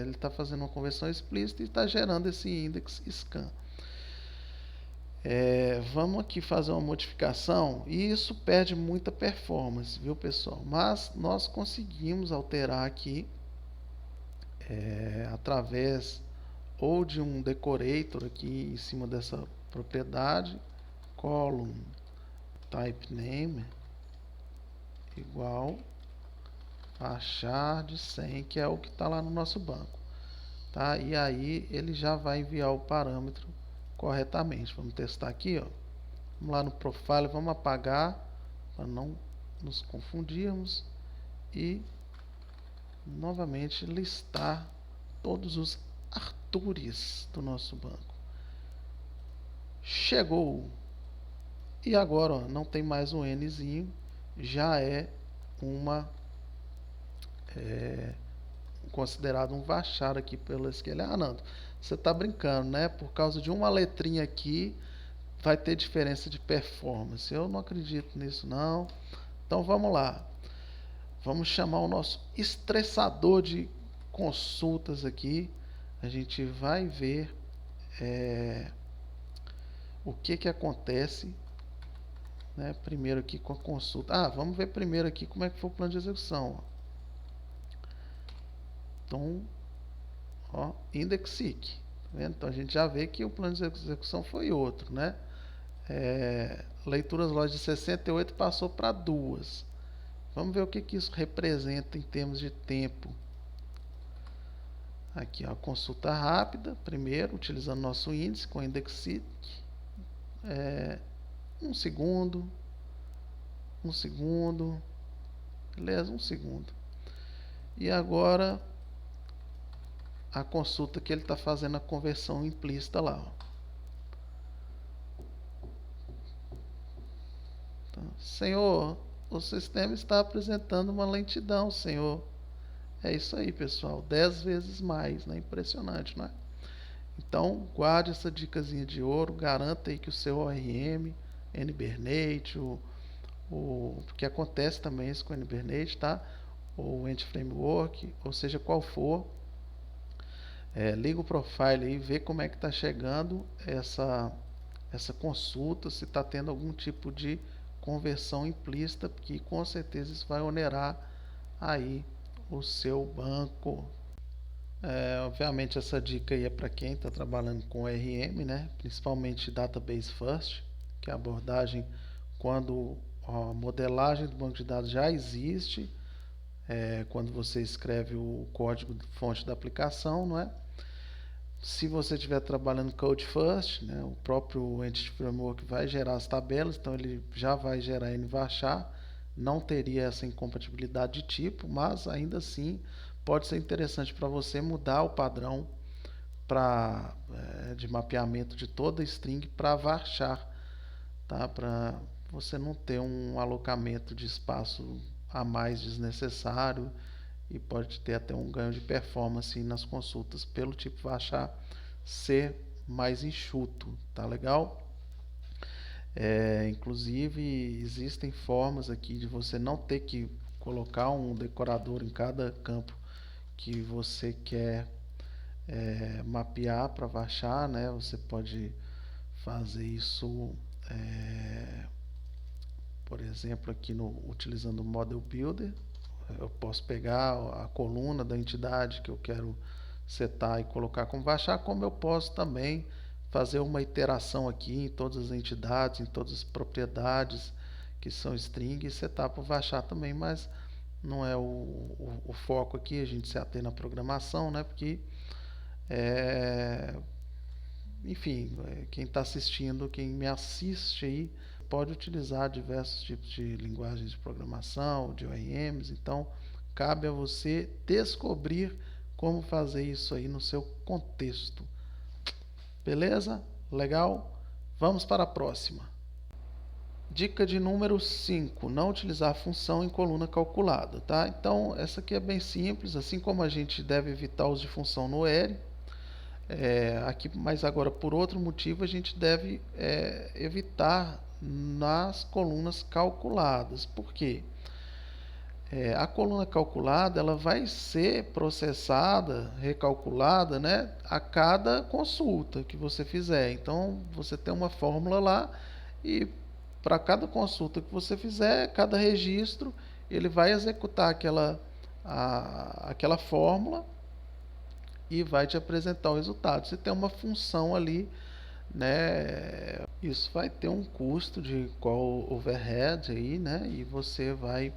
ele está fazendo uma conversão explícita e está gerando esse index scan. Vamos aqui fazer uma modificação e isso perde muita performance, viu pessoal? Mas nós conseguimos alterar aqui através ou de um decorator aqui em cima dessa propriedade, column type name igual varchar de 100, que é o que está lá no nosso banco, tá? E aí ele já vai enviar o parâmetro corretamente. Vamos testar aqui, ó. Vamos lá no profile, vamos apagar para não nos confundirmos e novamente listar todos os Artures do nosso banco. Chegou! E agora, ó, não tem mais um nzinho, já é considerado um varchar aqui pelo SQL. Ah, Nando, você está brincando, né? Por causa de uma letrinha aqui vai ter diferença de performance. Eu não acredito nisso, não. Então vamos lá. Vamos chamar o nosso estressador de consultas aqui. A gente vai ver o que acontece, né? Primeiro aqui com a consulta. Vamos ver primeiro aqui como é que foi o plano de execução. Então, ó, index seek. Tá vendo? Então a gente já vê que o plano de execução foi outro, né? Leituras lógicas de 68 passou para 2. Vamos ver o que isso representa em termos de tempo. Aqui, ó, consulta rápida, primeiro, utilizando nosso índice com index seek. 1 segundo. 1 segundo. Beleza, 1 segundo. E agora a consulta que ele está fazendo a conversão implícita lá, ó. Então, senhor, o sistema está apresentando uma lentidão, senhor. É isso aí, pessoal. 10 vezes mais, né? Impressionante, não é? Então, guarde essa dicasinha de ouro. Garanta aí que o seu ORM, NBernate, porque acontece também isso com o NBernate, tá? Ou o Ant-Framework, ou seja, qual for. Liga o profile aí, vê como é que está chegando essa consulta, se está tendo algum tipo de conversão implícita, porque com certeza isso vai onerar aí o seu banco. Obviamente essa dica aí é para quem está trabalhando com RM, né? Principalmente Database First, que é a abordagem quando a modelagem do banco de dados já existe, quando você escreve o código fonte da aplicação, não é? Se você estiver trabalhando Code First, né, o próprio Entity Framework vai gerar as tabelas, então ele já vai gerar em Varchar, não teria essa incompatibilidade de tipo, mas ainda assim pode ser interessante para você mudar o padrão de mapeamento de toda a string para Varchar, tá? Para você não ter um alocamento de espaço a mais desnecessário e pode ter até um ganho de performance nas consultas pelo tipo Varchar ser mais enxuto, tá legal? Inclusive existem formas aqui de você não ter que colocar um decorador em cada campo que você quer mapear para Varchar, né? Você pode fazer isso, por exemplo, aqui utilizando o Model Builder. Eu posso pegar a coluna da entidade que eu quero setar e colocar como Varchar, como eu posso também fazer uma iteração aqui em todas as entidades, em todas as propriedades que são string e setar para Varchar também, mas não é o foco aqui, a gente se atém na programação, né? Porque enfim, quem está assistindo, quem me assiste aí, pode utilizar diversos tipos de linguagens de programação, de ORMs, então cabe a você descobrir como fazer isso aí no seu contexto. Beleza? Legal? Vamos para a próxima. Dica de número 5, não utilizar função em coluna calculada, tá? Então, essa aqui é bem simples, assim como a gente deve evitar o uso de função no ERE, aqui, mas agora por outro motivo a gente deve evitar nas colunas calculadas. Por quê? A coluna calculada ela vai ser processada, recalculada, né, a cada consulta que você fizer. Então você tem uma fórmula lá e para cada consulta que você fizer, cada registro, ele vai executar aquela fórmula e vai te apresentar o resultado. Você tem uma função ali, né? Isso vai ter um custo de call overhead aí, né? E você vai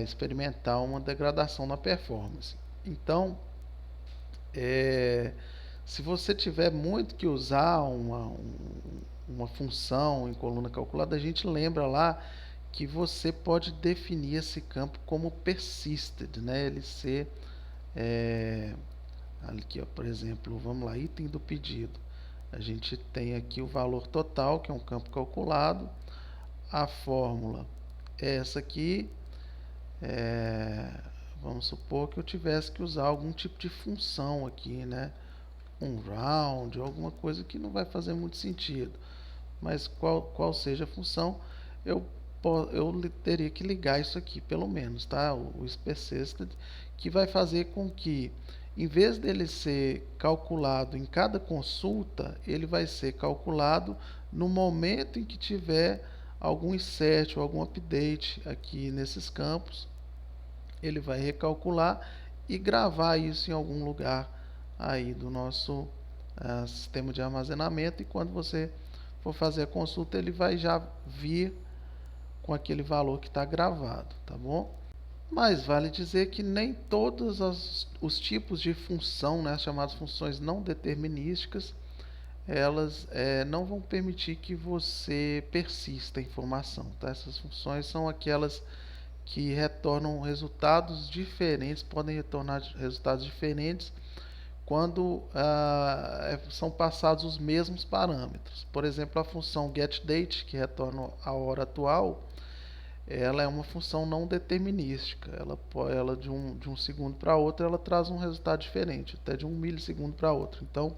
experimentar uma degradação na performance. Então, se você tiver muito que usar uma função em coluna calculada, a gente lembra lá que você pode definir esse campo como persisted, né? Ele ser aqui, ó, por exemplo, vamos lá, item do pedido. A gente tem aqui o valor total, que é um campo calculado. A fórmula é essa aqui. Vamos supor que eu tivesse que usar algum tipo de função aqui, né? Um round, alguma coisa que não vai fazer muito sentido. Mas qual seja a função, eu teria que ligar isso aqui, pelo menos, tá? O persisted, que vai fazer com que, em vez dele ser calculado em cada consulta, ele vai ser calculado no momento em que tiver algum insert ou algum update aqui nesses campos. Ele vai recalcular e gravar isso em algum lugar aí do nosso sistema de armazenamento, e quando você for fazer a consulta ele vai já vir com aquele valor que está gravado, tá bom? Mas vale dizer que nem todos os tipos de função, né, chamadas funções não determinísticas, elas não vão permitir que você persista a informação, tá? Essas funções são aquelas que retornam resultados diferentes, podem retornar resultados diferentes quando são passados os mesmos parâmetros. Por exemplo, a função getDate, que retorna a hora atual, ela é uma função não determinística. Ela de um segundo para outro, ela traz um resultado diferente, até de 1 milissegundo para outro. Então,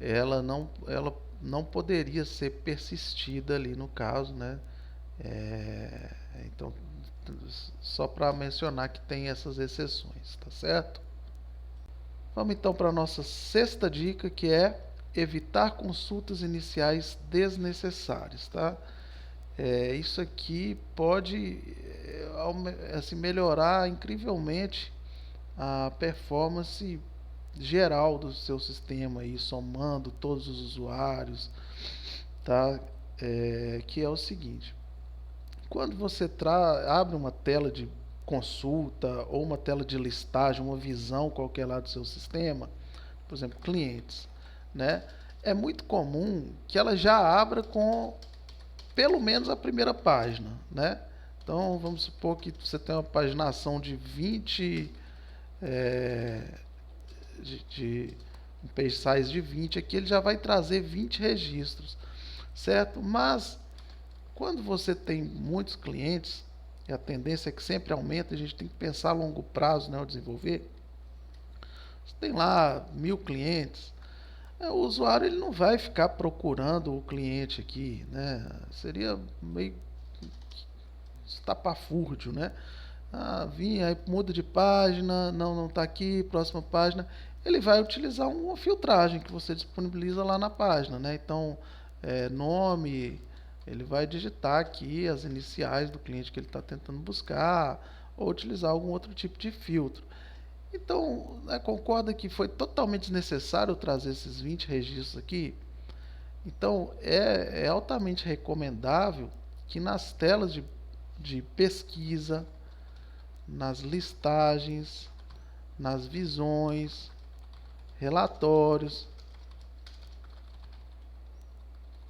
ela não poderia ser persistida ali no caso, né? Então, só para mencionar que tem essas exceções, tá certo? Vamos então para a nossa sexta dica, que é evitar consultas iniciais desnecessárias, tá? Isso aqui pode assim, melhorar incrivelmente a performance geral do seu sistema aí, somando todos os usuários, tá? Que é o seguinte: quando você abre uma tela de consulta ou uma tela de listagem, uma visão qualquer lá do seu sistema, por exemplo, clientes, né? É muito comum que ela já abra com pelo menos a primeira página, né? Então vamos supor que você tem uma paginação de 20 é, de um page size de 20, aqui ele já vai trazer 20 registros, certo? Mas quando você tem muitos clientes, e a tendência é que sempre aumenta, a gente tem que pensar a longo prazo, né, ao desenvolver. Você tem lá 1.000 clientes, o usuário ele não vai ficar procurando o cliente aqui, né? Seria meio estapafúrdio, né? Vim, aí muda de página, não está aqui, próxima página. Ele vai utilizar uma filtragem que você disponibiliza lá na página, né? Então, nome, ele vai digitar aqui as iniciais do cliente que ele está tentando buscar, ou utilizar algum outro tipo de filtro. Então, concorda que foi totalmente desnecessário trazer esses 20 registros aqui? Então, é altamente recomendável que nas telas de pesquisa, nas listagens, nas visões, relatórios,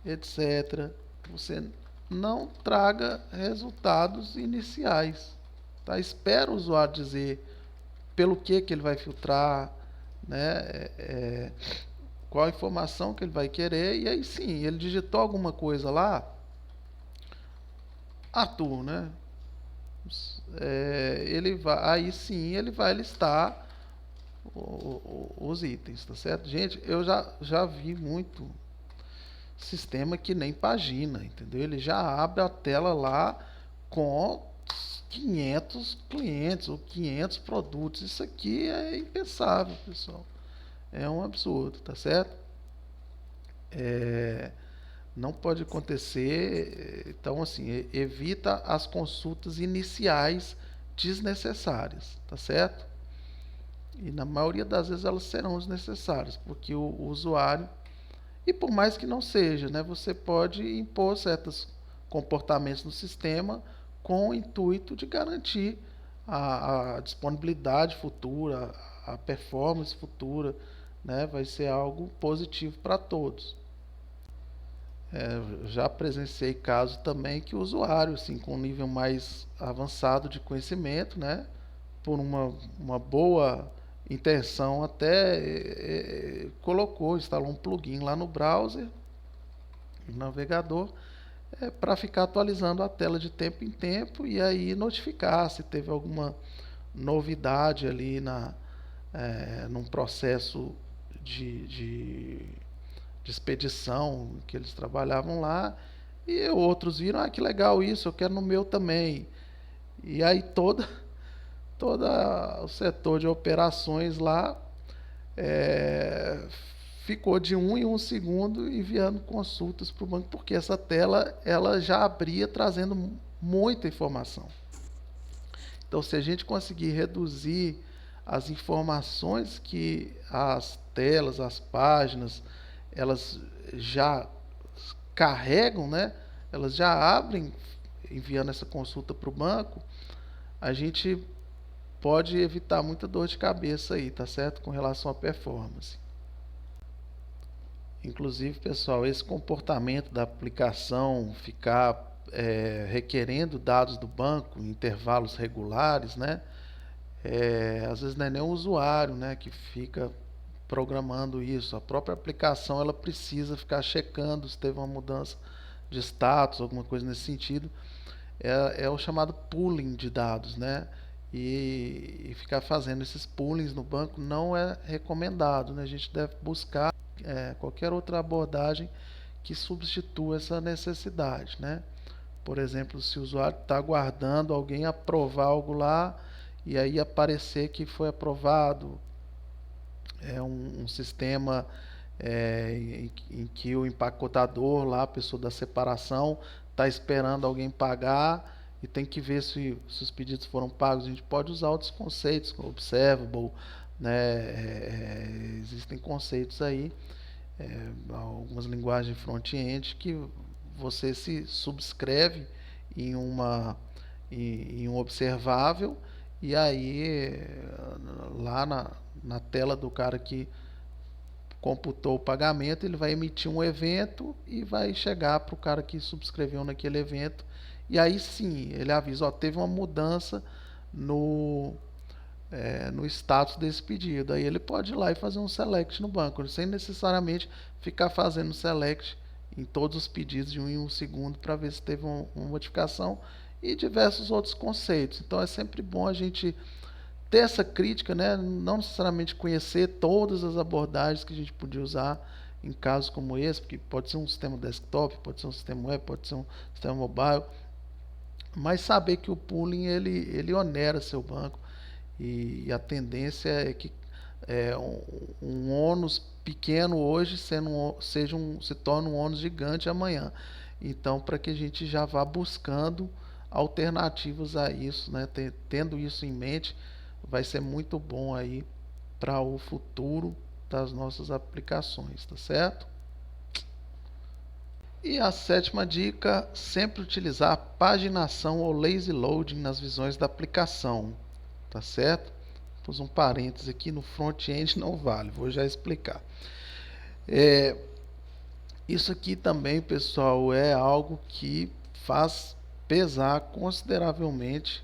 etc., você não traga resultados iniciais. Tá? Espera o usuário dizer pelo que ele vai filtrar, né? Qual a informação que ele vai querer, e aí sim, ele digitou alguma coisa lá, Arthur, né? Ele vai, aí sim ele vai listar os itens, tá certo? Gente, eu já vi muito sistema que nem pagina, entendeu? Ele já abre a tela lá com 500 clientes ou 500 produtos. Isso aqui é impensável, pessoal. É um absurdo, tá certo? Não pode acontecer. Então, assim, evita as consultas iniciais desnecessárias, tá certo? E na maioria das vezes elas serão desnecessárias, porque o usuário, e por mais que não seja, né, você pode impor certos comportamentos no sistema com o intuito de garantir a disponibilidade futura, a performance futura, né, vai ser algo positivo para todos. Já presenciei casos também que o usuário, assim, com um nível mais avançado de conhecimento, né, por uma boa intenção até instalou um plugin lá no browser, no navegador, para ficar atualizando a tela de tempo em tempo e aí notificar se teve alguma novidade ali num processo de expedição que eles trabalhavam lá, e outros viram, que legal isso, eu quero no meu também. E aí todo o setor de operações lá ficou de 1 em 1 segundo enviando consultas para o banco, porque essa tela ela já abria trazendo muita informação. Então, se a gente conseguir reduzir as informações que as telas, as páginas, elas já carregam, né? Elas já abrem enviando essa consulta para o banco, a gente pode evitar muita dor de cabeça aí, tá certo? Com relação à performance. Inclusive, pessoal, esse comportamento da aplicação ficar requerendo dados do banco em intervalos regulares, né? Às vezes não é nem o usuário, né, que fica programando isso. A própria aplicação ela precisa ficar checando se teve uma mudança de status, alguma coisa nesse sentido. É o chamado pooling de dados, né? E ficar fazendo esses poolings no banco não é recomendado, né? A gente deve buscar qualquer outra abordagem que substitua essa necessidade, né? Por exemplo, se o usuário está aguardando alguém aprovar algo lá e aí aparecer que foi aprovado, um sistema em que o empacotador lá, a pessoa da separação, está esperando alguém pagar e tem que ver se os pedidos foram pagos. A gente pode usar outros conceitos, como observable, né? Existem conceitos aí, algumas linguagens front-end que você se subscreve em em um observável, e aí lá na tela do cara que computou o pagamento, ele vai emitir um evento e vai chegar para o cara que subscreveu naquele evento, e aí sim ele avisa, ó, teve uma mudança no, no status desse pedido. Aí ele pode ir lá e fazer um select no banco, sem necessariamente ficar fazendo select em todos os pedidos de um em um segundo para ver se teve uma modificação, e diversos outros conceitos. Então é sempre bom a gente ter essa crítica, né? Não necessariamente conhecer todas as abordagens que a gente podia usar em casos como esse, porque pode ser um sistema desktop, pode ser um sistema web, pode ser um sistema mobile, mas saber que o pooling ele onera seu banco, e a tendência é que um ônus pequeno hoje se torne um ônus gigante amanhã. Então, para que a gente já vá buscando alternativas a isso, né? Tendo isso em mente, vai ser muito bom aí para o futuro das nossas aplicações, tá certo? E a sétima dica, sempre utilizar paginação ou lazy loading nas visões da aplicação, tá certo? Pus um parênteses aqui, no front-end não vale, vou já explicar. Isso aqui também, pessoal, é algo que faz pesar consideravelmente,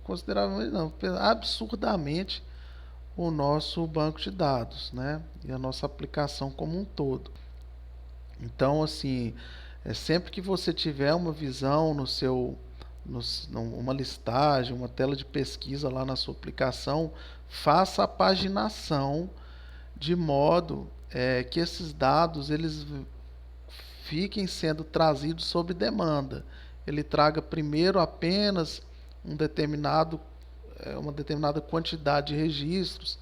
consideravelmente não, absurdamente o nosso banco de dados, né? E a nossa aplicação como um todo. Então, assim, sempre que você tiver uma visão uma listagem, uma tela de pesquisa lá na sua aplicação, faça a paginação de modo que esses dados eles fiquem sendo trazidos sob demanda. Ele traga primeiro apenas uma determinada quantidade de registros,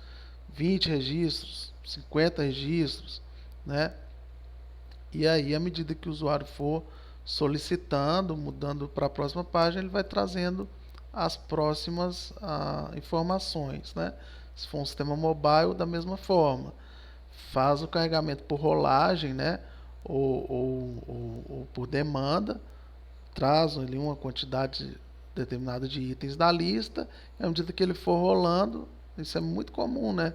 20 registros, 50 registros, né? E aí, à medida que o usuário for solicitando, mudando para a próxima página, ele vai trazendo as próximas informações, né? Se for um sistema mobile, da mesma forma, faz o carregamento por rolagem, né? Ou por demanda, traz ali uma quantidade determinada de itens da lista, e à medida que ele for rolando, isso é muito comum, né?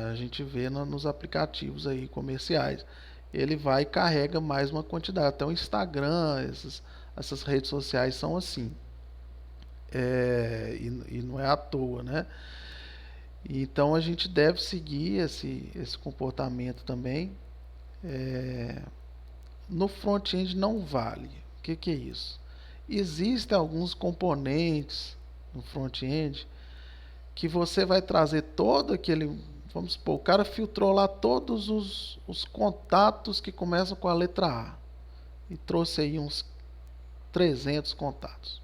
A gente vê nos aplicativos aí comerciais, ele vai e carrega mais uma quantidade. Até o Instagram, essas redes sociais são assim, e não é à toa, né? Então a gente deve seguir esse comportamento também. No front-end não vale. O que é isso? Existem alguns componentes no front-end que você vai trazer todo aquele. Vamos supor, o cara filtrou lá todos os contatos que começam com a letra A e trouxe aí uns 300 contatos.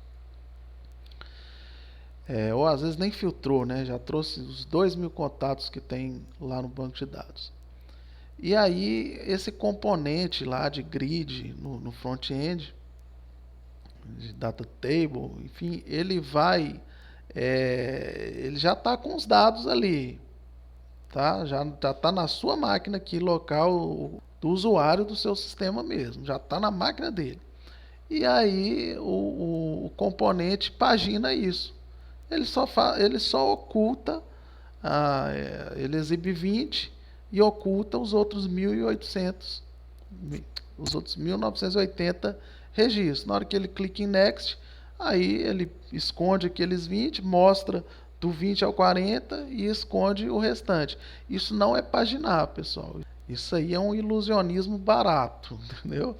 Ou às vezes nem filtrou, né? Já trouxe os 2.000 contatos que tem lá no banco de dados. E aí, esse componente lá de grid no front-end, de data table, enfim, ele ele já está com os dados ali, tá? Já está na sua máquina aqui, local do usuário do seu sistema mesmo, já está na máquina dele. E aí, o componente pagina isso. Ele só oculta, ele exibe 20 e oculta os outros 1.800, os outros 1.980 registros. Na hora que ele clica em Next, aí ele esconde aqueles 20, mostra do 20 ao 40 e esconde o restante. Isso não é paginar, pessoal. Isso aí é um ilusionismo barato, entendeu?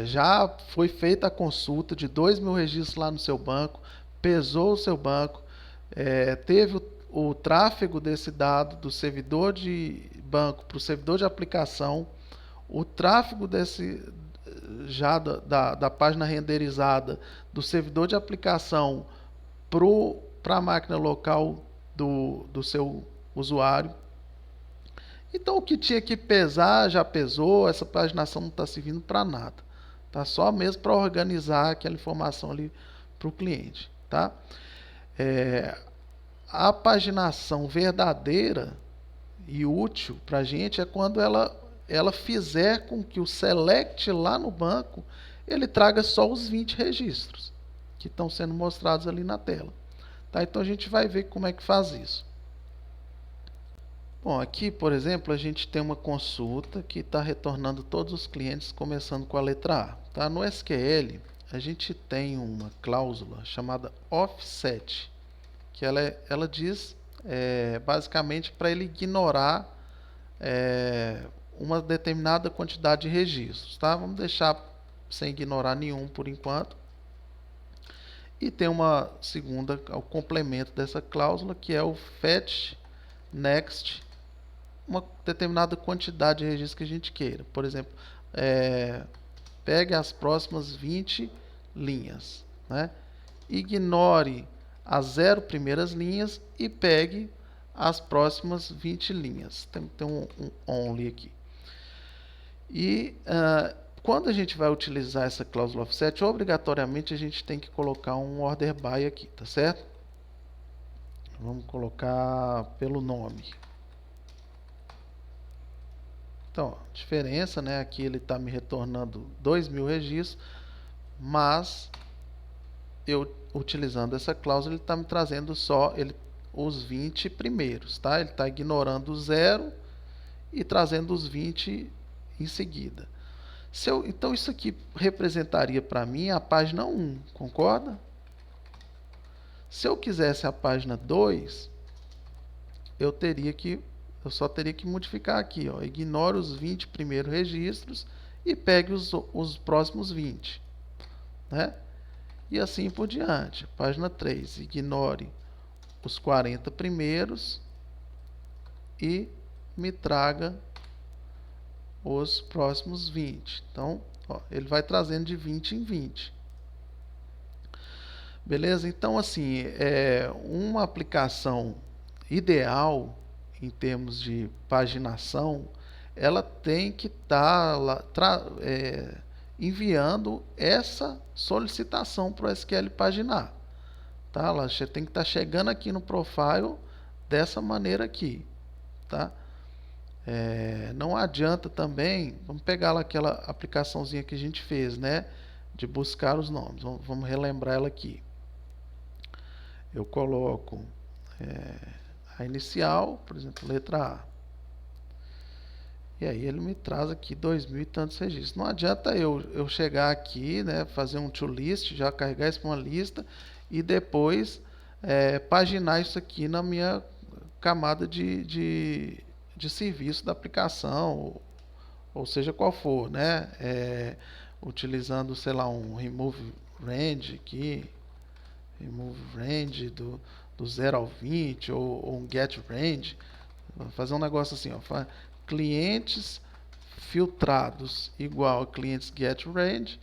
Já foi feita a consulta de 2.000 registros lá no seu banco, pesou o seu banco, teve o tráfego desse dado do servidor de banco para o servidor de aplicação, o tráfego já da página renderizada do servidor de aplicação para a máquina local do seu usuário. Então o que tinha que pesar já pesou, essa paginação não está servindo para nada, tá? Só mesmo para organizar aquela informação ali para o cliente, tá? A paginação verdadeira e útil para a gente é quando ela fizer com que o select lá no banco ele traga só os 20 registros que estão sendo mostrados ali na tela. Tá? Então a gente vai ver como é que faz isso. Bom, aqui, por exemplo, a gente tem uma consulta que está retornando todos os clientes, começando com a letra A. Tá? No SQL, a gente tem uma cláusula chamada offset, que ela diz basicamente para ele ignorar uma determinada quantidade de registros. Tá? Vamos deixar sem ignorar nenhum por enquanto. E tem uma segunda, o complemento dessa cláusula, que é o fetch next uma determinada quantidade de registros que a gente queira. Por exemplo, pegue as próximas 20 linhas, né? Ignore as 0 primeiras linhas e pegue as próximas 20 linhas. Tem um only aqui. E quando a gente vai utilizar essa cláusula offset, obrigatoriamente a gente tem que colocar um order by aqui, tá certo? Vamos colocar pelo nome. Então, diferença, né? Aqui ele está me retornando 2.000 registros, mas eu utilizando essa cláusula ele está me trazendo só os 20 primeiros, tá? Ele está ignorando o 0 e trazendo os 20 em seguida. Então isso aqui representaria para mim a página 1, concorda? Se eu quisesse a página 2, eu só teria que modificar aqui, ó, ignore os 20 primeiros registros e pegue os próximos 20, né? E assim por diante. Página 3, ignore os 40 primeiros e me traga os próximos 20. Então, ó, ele vai trazendo de 20 em 20. Beleza? Então, assim, uma aplicação ideal em termos de paginação, ela tem que estar enviando essa solicitação para o SQL paginar. Tá? Ela tem que estar chegando aqui no profile dessa maneira aqui. Tá? Não adianta também, vamos pegar lá aquela aplicaçãozinha que a gente fez, né? De buscar os nomes. Vamos relembrar ela aqui. Eu coloco a inicial, por exemplo, letra A. E aí ele me traz aqui 2.000 e tantos registros. Não adianta eu chegar aqui, né, fazer um toList, já carregar isso para uma lista e depois paginar isso aqui na minha camada de serviço da aplicação, ou seja qual for, né? Utilizando, sei lá, um remove range aqui, remove range do 0 ao 20, ou um get range. Vou fazer um negócio assim, ó, clientes filtrados igual a clientes get range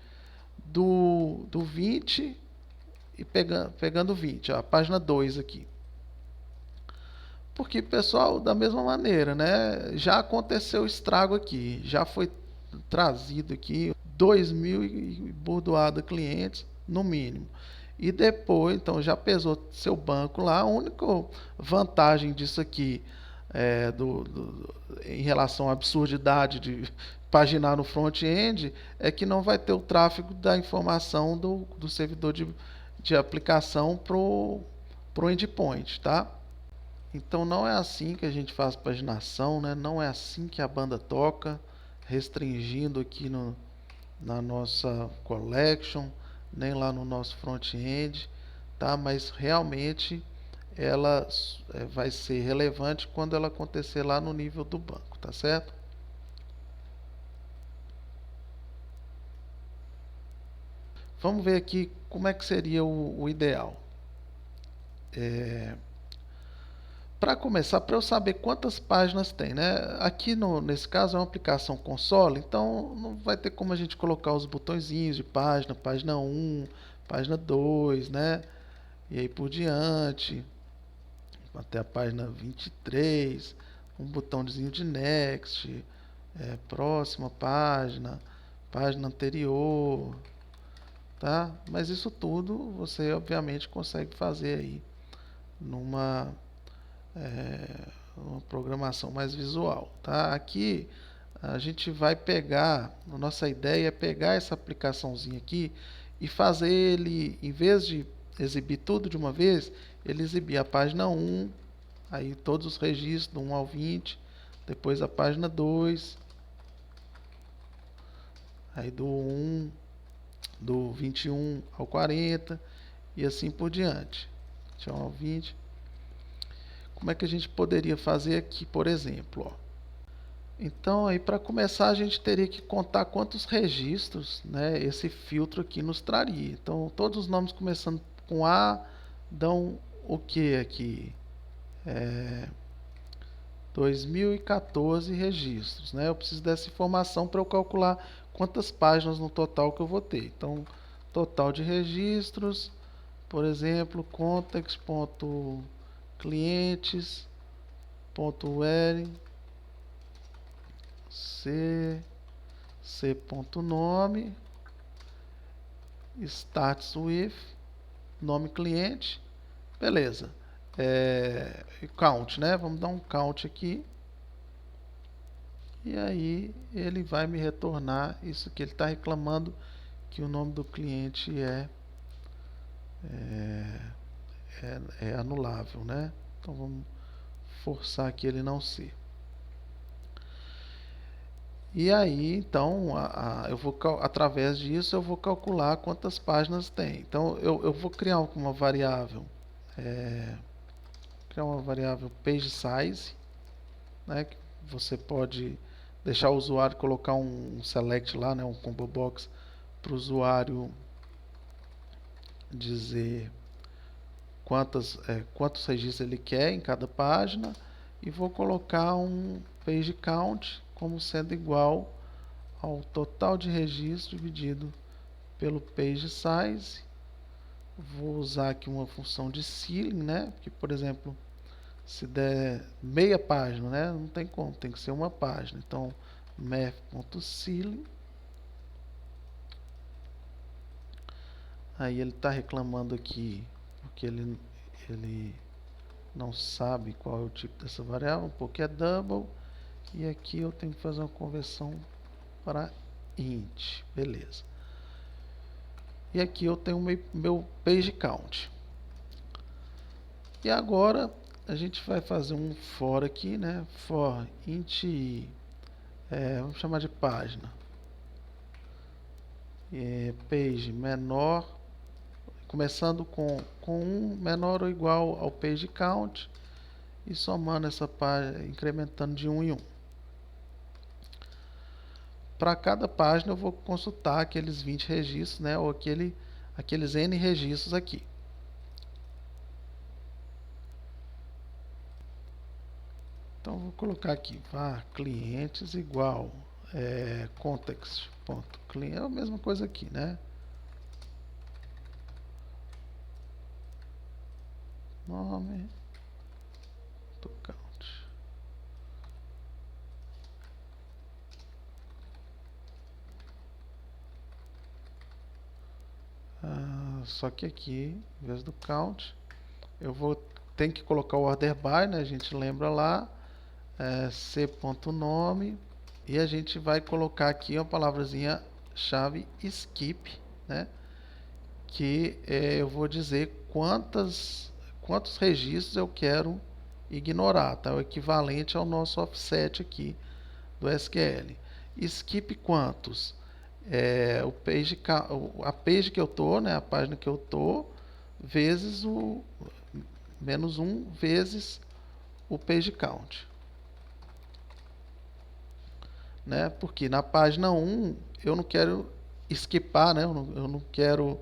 do 20 e pegando 20, ó, a página 2 aqui. Porque, pessoal, da mesma maneira, né? Já aconteceu o estrago aqui, já foi trazido aqui 2.000 e bordoado clientes, no mínimo. E depois, então, já pesou seu banco lá. A única vantagem disso aqui, em relação à absurdidade de paginar no front-end, é que não vai ter o tráfego da informação do servidor de aplicação para o endpoint, tá? Então não é assim que a gente faz paginação, né? Não é assim que a banda toca, restringindo aqui na nossa collection, nem lá no nosso front-end, tá? Mas realmente ela vai ser relevante quando ela acontecer lá no nível do banco, tá certo? Vamos ver aqui como é que seria o ideal. Para começar, para eu saber quantas páginas tem, né? Aqui nesse caso é uma aplicação console, então não vai ter como a gente colocar os botõezinhos de página, página 1, página 2, né? E aí por diante, até a página 23, um botãozinho de next, próxima página página anterior, tá? Mas isso tudo você obviamente consegue fazer aí numa uma programação mais visual, tá? Aqui a gente vai pegar, a nossa ideia é pegar essa aplicaçãozinha aqui e fazer ele, em vez de exibir tudo de uma vez, ele exibir a página 1, aí todos os registros do 1 ao 20, depois a página 2, aí do 1, do 21 ao 40 e assim por diante. 21 ao 20. Como é que a gente poderia fazer aqui, por exemplo, ó? Então, aí para começar, a gente teria que contar quantos registros, né, esse filtro aqui nos traria. Então, todos os nomes começando com A dão o que aqui? 2014 registros, né? Eu preciso dessa informação para eu calcular quantas páginas no total que eu vou ter. Então, total de registros, por exemplo, context.clientes.where c.nome starts with nome cliente, beleza. Count, né? Vamos dar um count aqui. E aí ele vai me retornar isso que ele está reclamando, que o nome do cliente é anulável, né? Então vamos forçar aqui ele não ser. E aí, então, eu vou, através disso, eu vou calcular quantas páginas tem. Então, eu vou criar uma variável, page size, né, que você pode deixar o usuário colocar um select lá, né, um combo box, para o usuário dizer quantos registros ele quer em cada página, e vou colocar um page count como sendo igual ao total de registros dividido pelo page size. Vou usar aqui uma função de ceiling, né? Porque, por exemplo, se der meia página, né? Não tem como, tem que ser uma página. Então, math.ceiling. Aí ele está reclamando aqui porque ele não sabe qual é o tipo dessa variável, porque é double. E aqui eu tenho que fazer uma conversão para int, beleza. E aqui eu tenho meu page count. E agora a gente vai fazer um for aqui, né? For int i, vamos chamar de página. Page menor, começando com 1 menor ou igual ao page count e somando essa página, incrementando de 1 em 1. Para cada página eu vou consultar aqueles 20 registros, né, ou aqueles N registros aqui. Então vou colocar aqui, var clientes igual context.client, é a mesma coisa aqui, né? Nome do count. Só que aqui, em vez do count, eu ter que colocar o order by, né? A gente lembra lá, c.nome, e a gente vai colocar aqui uma palavrazinha chave skip, né? Que eu vou dizer quantos registros eu quero ignorar, tá? O equivalente ao nosso offset aqui do SQL. Skip quantos? A page que eu tô, né, a página que eu tô, vezes menos 1 vezes o page count, né? Porque na página 1 eu não quero skipar, né? Eu não quero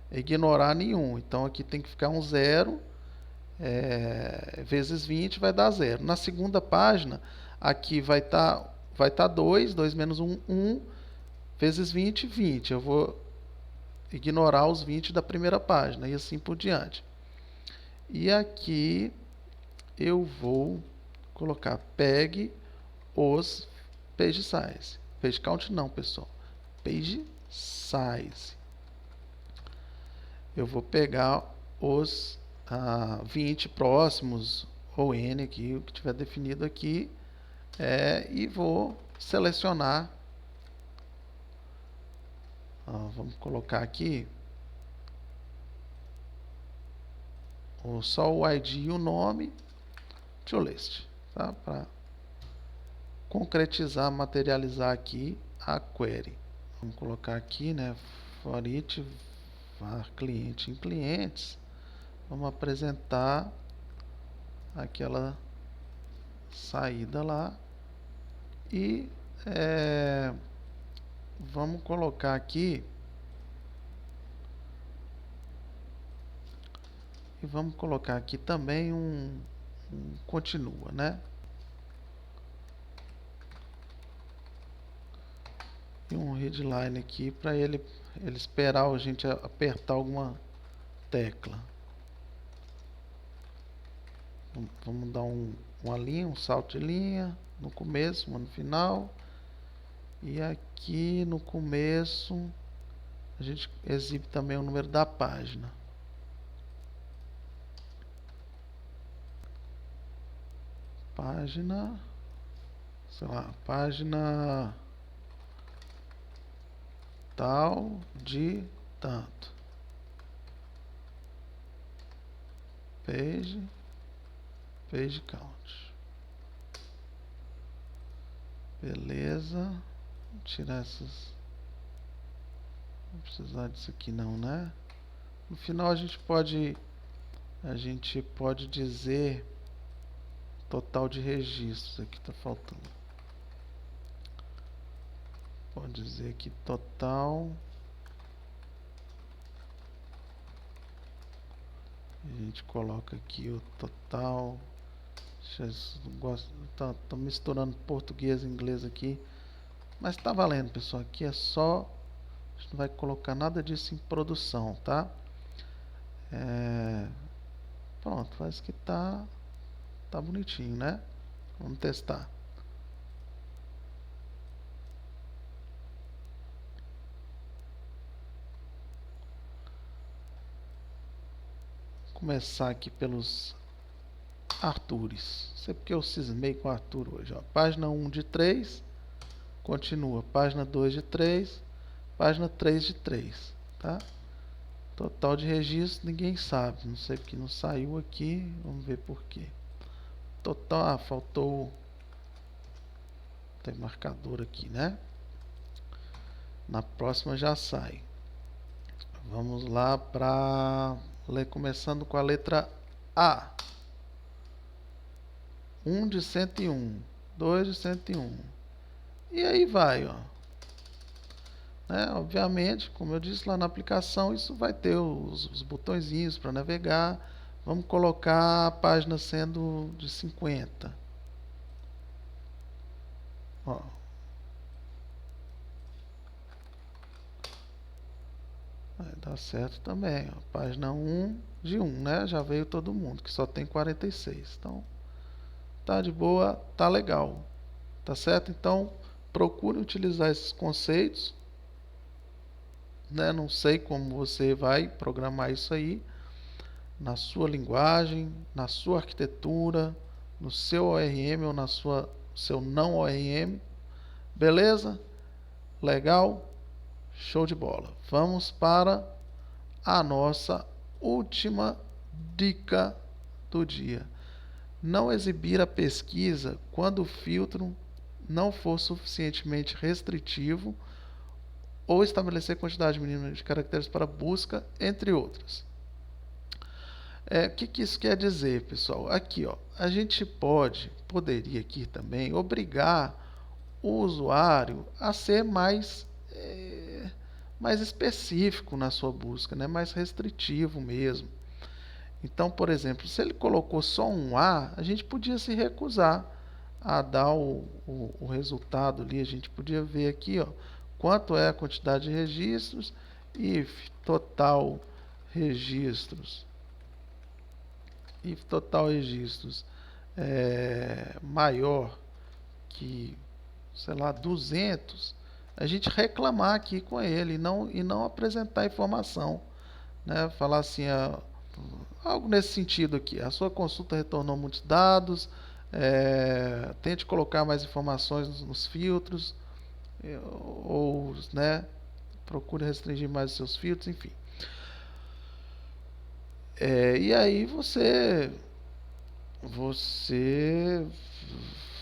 ignorar nenhum. Então aqui tem que ficar um 0, vezes 20 vai dar 0. Na segunda página, aqui vai estar 2 menos 1, 1, vezes 20, 20. Eu vou ignorar os 20 da primeira página e assim por diante. E aqui eu vou colocar peg os page size. Page count não, pessoal. page size. Eu vou pegar os 20 próximos, ou N aqui, o que tiver definido aqui, e vou selecionar. Vamos colocar aqui só o ID e o nome to list, tá? Para concretizar, materializar aqui a query. Vamos colocar aqui, né? For each var cliente em clientes. Vamos apresentar aquela saída lá e vamos colocar aqui também um continua, né? E um headline aqui para ele esperar a gente apertar alguma tecla. Vamos dar uma linha, um salto de linha no começo, uma no final. E aqui no começo a gente exibe também o número da página. Página tal de tanto. Page count. Beleza. Vou tirar essas. Não precisar disso aqui não, né? No final a gente pode dizer total de registros. Aqui tá faltando. Pode dizer aqui total. A gente coloca aqui o total. Tô misturando português e inglês aqui, mas tá valendo, pessoal. Aqui é só, a gente não vai colocar nada disso em produção, tá? Pronto, parece que tá bonitinho, né? Vamos testar. Vou começar aqui pelos Artures. Não sei porque eu cismei com o Arthur hoje. Ó. Página 1 de 3. Continua. Página 2 de 3. Página 3 de 3. Tá? Total de registro ninguém sabe. Não sei porque não saiu aqui. Vamos ver por quê. Total. Faltou. Tem marcador aqui, né? Na próxima já sai. Vamos lá para ler, começando com a letra A. 1 de 101, 2 de 101. E aí vai, ó. Obviamente, como eu disse lá na aplicação, isso vai ter os botõezinhos para navegar. Vamos colocar a página sendo de 50. Ó. Vai dar certo também, ó. Página 1 de 1, né? Já veio todo mundo, que só tem 46. Então, tá de boa, tá legal. Tá certo? Então, procure utilizar esses conceitos. Né? Não sei como você vai programar isso aí na sua linguagem, na sua arquitetura, no seu ORM ou seu não ORM. Beleza? Legal? Show de bola. Vamos para a nossa última dica do dia. Não exibir a pesquisa quando o filtro não for suficientemente restritivo ou estabelecer quantidade mínima de caracteres para busca, entre outras. O que isso quer dizer, pessoal? Aqui, ó, a gente poderia aqui também obrigar o usuário a ser mais específico na sua busca, né? Mais restritivo mesmo. Então, por exemplo, se ele colocou só um A, a gente podia se recusar a dar o resultado ali. A gente podia ver aqui, ó, quanto é a quantidade de registros, if total registros. If total registros maior que, sei lá, 200, a gente reclamar aqui com ele e não apresentar informação, né? Falar assim, algo nesse sentido aqui. A sua consulta retornou muitos dados, tente colocar mais informações nos filtros, ou, né, procure restringir mais os seus filtros, enfim. E aí você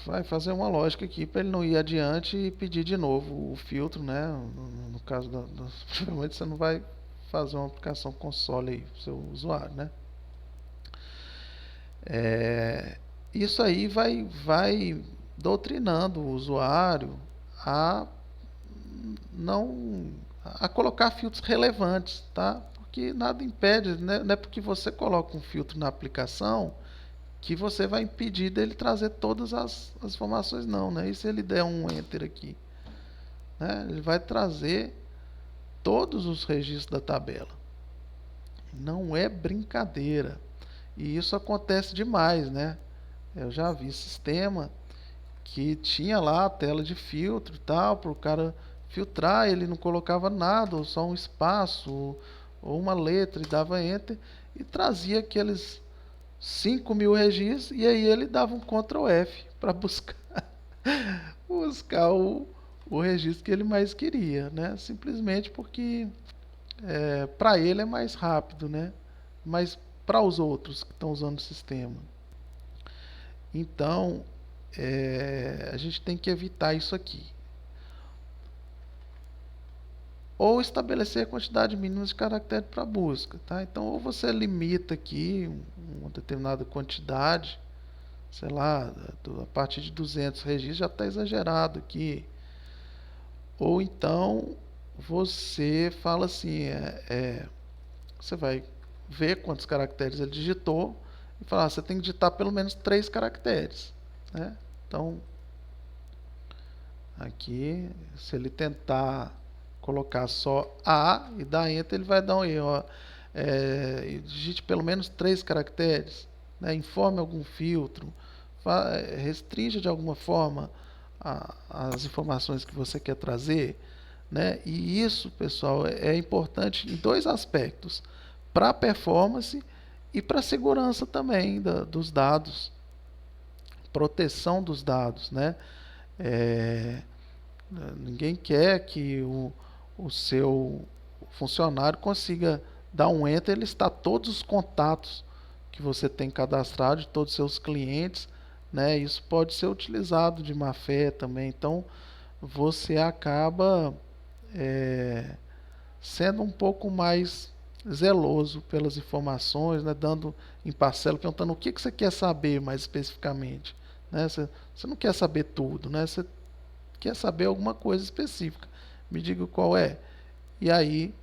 vai fazer uma lógica aqui para ele não ir adiante e pedir de novo o filtro, né? No caso provavelmente você não vai fazer uma aplicação console aí pro seu usuário, né? Isso aí vai doutrinando o usuário a não a colocar filtros relevantes, tá? Porque nada impede, né? Não é porque você coloca um filtro na aplicação que você vai impedir dele trazer todas as informações, não, né? E se ele der um enter aqui, né? Ele vai trazer todos os registros da tabela. Não é brincadeira. E isso acontece demais, né? Eu já vi sistema que tinha lá a tela de filtro e tal, para o cara filtrar, ele não colocava nada, ou só um espaço, ou uma letra, e dava enter, e trazia aqueles 5.000 registros, e aí ele dava um Ctrl F para buscar o registro que ele mais queria, né? Simplesmente porque para ele é mais rápido, né? Mas para os outros que estão usando o sistema. Então, a gente tem que evitar isso aqui. Ou estabelecer a quantidade mínima de caracteres para busca, tá? Então, ou você limita aqui uma determinada quantidade, sei lá, a partir de 200 registros já está exagerado aqui. Ou então você fala assim, você vai ver quantos caracteres ele digitou e falar, você tem que digitar pelo menos 3 caracteres, né? Então, aqui, se ele tentar colocar só A e dar Enter, ele vai dar um erro. Digite pelo menos 3 caracteres, né? Informe algum filtro, restrinja de alguma forma as informações que você quer trazer, né? E isso, pessoal, é importante em 2 aspectos: para a performance e para a segurança também dos dados, proteção dos dados, né? Ninguém quer que o seu funcionário consiga dar um enter e listar todos os contatos que você tem cadastrado de todos os seus clientes, né? Isso pode ser utilizado de má fé também. Então você acaba sendo um pouco mais zeloso pelas informações, né? Dando em parcela, perguntando o que você quer saber mais especificamente, né? Você não quer saber tudo, né? Você quer saber alguma coisa específica. Me diga qual é. E aí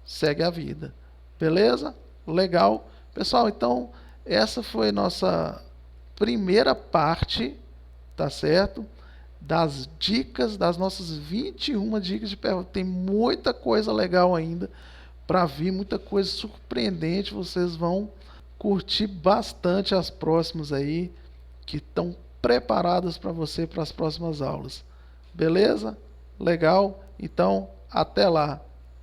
segue a vida. Beleza? Legal. Pessoal, então essa foi nossa primeira parte, tá certo? Das dicas, das nossas 21 dicas de pergunta. Tem muita coisa legal ainda para vir, muita coisa surpreendente. Vocês vão curtir bastante as próximas aí, que estão preparadas para você para as próximas aulas. Beleza? Legal? Então, até lá.